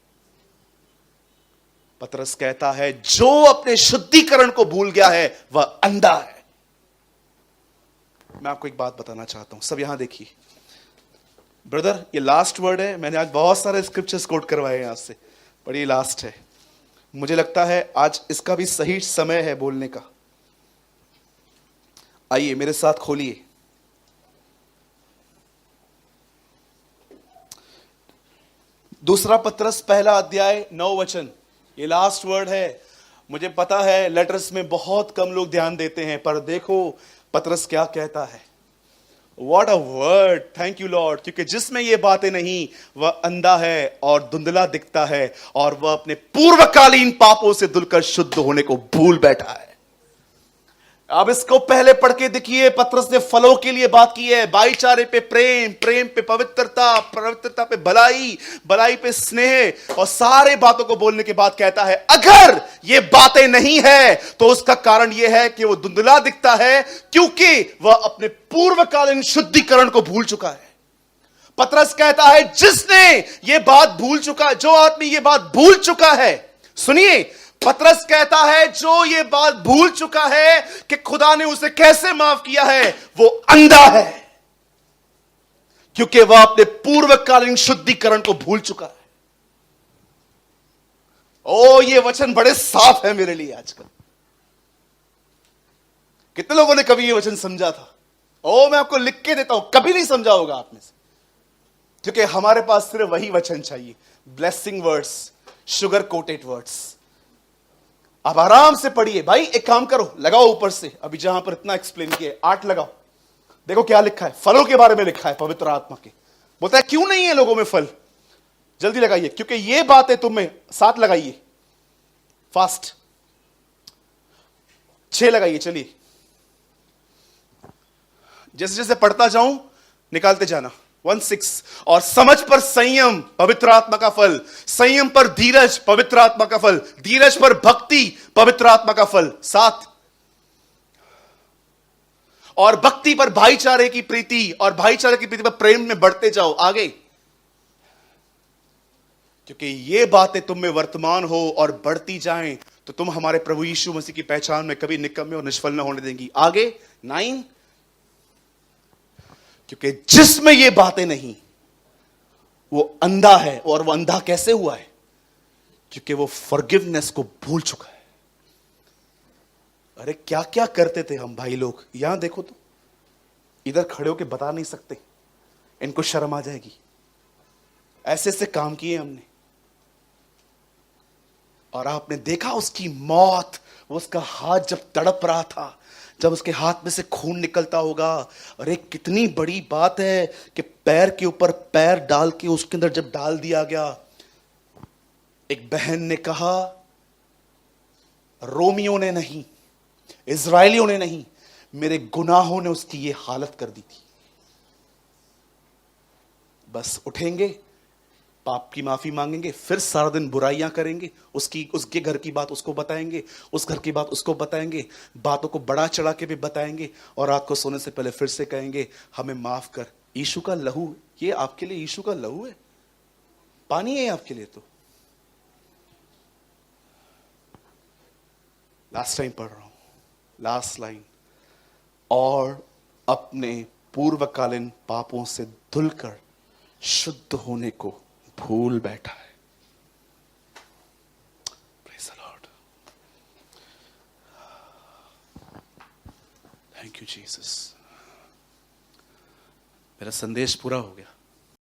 Speaker 1: पतरस कहता है, जो अपने शुद्धिकरण को भूल गया है वह अंधा है। मैं आपको एक बात बताना चाहता हूं, सब यहां देखिए ब्रदर, ये लास्ट वर्ड है। मैंने आज बहुत सारे स्क्रिप्चर्स कोट करवाए हैं आज से, पर ये लास्ट है। मुझे लगता है आज इसका भी सही समय है बोलने का। आइए मेरे साथ खोलिए दूसरा पतरस पहला अध्याय 9 वचन। ये लास्ट वर्ड है। मुझे पता है लेटर्स में बहुत कम लोग ध्यान देते हैं, पर देखो पतरस क्या कहता है। What a word! Thank you Lord, क्योंकि जिसमें ये बातें नहीं वह अंधा है और धुंधला दिखता है, और वह अपने पूर्वकालीन पापों से धुलकर शुद्ध होने को भूल बैठा है। अब इसको पहले पढ़ के देखिए, पतरस ने फलों के लिए बात की है। भाईचारे पे प्रेम, प्रेम पे पवित्रता, पवित्रता पे भलाई, भलाई पे स्नेह, और सारे बातों को बोलने के बाद कहता है अगर ये बातें नहीं है तो उसका कारण यह है कि वो धुंधला दिखता है, क्योंकि वह अपने पूर्वकालीन शुद्धिकरण को भूल चुका है। पतरस कहता है जिसने ये बात भूल चुका, जो आदमी ये बात भूल चुका है, सुनिए, पतरस कहता है जो ये बात भूल चुका है कि खुदा ने उसे कैसे माफ किया है, वो अंधा है, क्योंकि वह अपने पूर्वकालीन शुद्धिकरण को भूल चुका है। ओ, ये वचन बड़े साफ है मेरे लिए आजकल। कितने लोगों ने कभी ये वचन समझा था? ओ, मैं आपको लिख के देता हूं, कभी नहीं समझा होगा आप में से, क्योंकि हमारे पास सिर्फ वही वचन चाहिए, blessing words, sugar coated words. आप आराम से पढ़िए भाई। एक काम करो, लगाओ ऊपर से, अभी जहां पर इतना एक्सप्लेन किया 8 लगाओ। देखो क्या लिखा है, फलों के बारे में लिखा है पवित्र आत्मा के। बोलता है क्यों नहीं है लोगों में फल, जल्दी लगाइए, क्योंकि ये बात है तुम्हें। 7 लगाइए फास्ट, 6 लगाइए, चलिए जैसे जैसे पढ़ता जाऊं निकालते जाना। 1-6, और समझ पर संयम पवित्र आत्मा का फल, संयम पर धीरज पवित्र आत्मा का फल, धीरज पर भक्ति पवित्र आत्मा का फल। 7, और भक्ति पर भाईचारे की प्रीति, और भाईचारे की प्रीति पर प्रेम में बढ़ते जाओ आगे, क्योंकि ये बातें तुम में वर्तमान हो और बढ़ती जाएं तो तुम हमारे प्रभु यीशु मसीह की पहचान में कभी निकम्मे और निष्फल न होने देंगी। आगे 9, क्योंकि जिसमें ये बातें नहीं वो अंधा है। और वो अंधा कैसे हुआ है? क्योंकि वो फॉरगिवनेस को भूल चुका है। अरे क्या क्या करते थे हम भाई लोग, यहां देखो तो, इधर खड़े होके बता नहीं सकते, इनको शर्म आ जाएगी, ऐसे ऐसे काम किए हमने। और आपने देखा उसकी मौत, वो उसका हाथ जब तड़प रहा था, जब उसके हाथ में से खून निकलता होगा। अरे कितनी बड़ी बात है कि पैर के ऊपर पैर डाल के उसके अंदर जब डाल दिया गया, एक बहन ने कहा, रोमियों ने नहीं, इजरायलियों ने नहीं, मेरे गुनाहों ने उसकी ये हालत कर दी थी। बस उठेंगे, पाप की माफी मांगेंगे, फिर सारा दिन बुराइयां करेंगे, उसके घर की बात उसको बताएंगे, उस घर की बात उसको बताएंगे, बातों को बड़ा चढ़ा के भी बताएंगे, और रात को सोने से पहले फिर से कहेंगे हमें माफ कर। यीशु का लहू, ये आपके लिए यीशु का लहू है, पानी है आपके लिए। तो लास्ट टाइम पढ़ रहा हूं, लास्ट लाइन, और अपने पूर्वकालीन पापों से धुलकर शुद्ध होने को भूल बैठा है। Praise the Lord. Thank you Jesus. मेरा संदेश पूरा हो गया।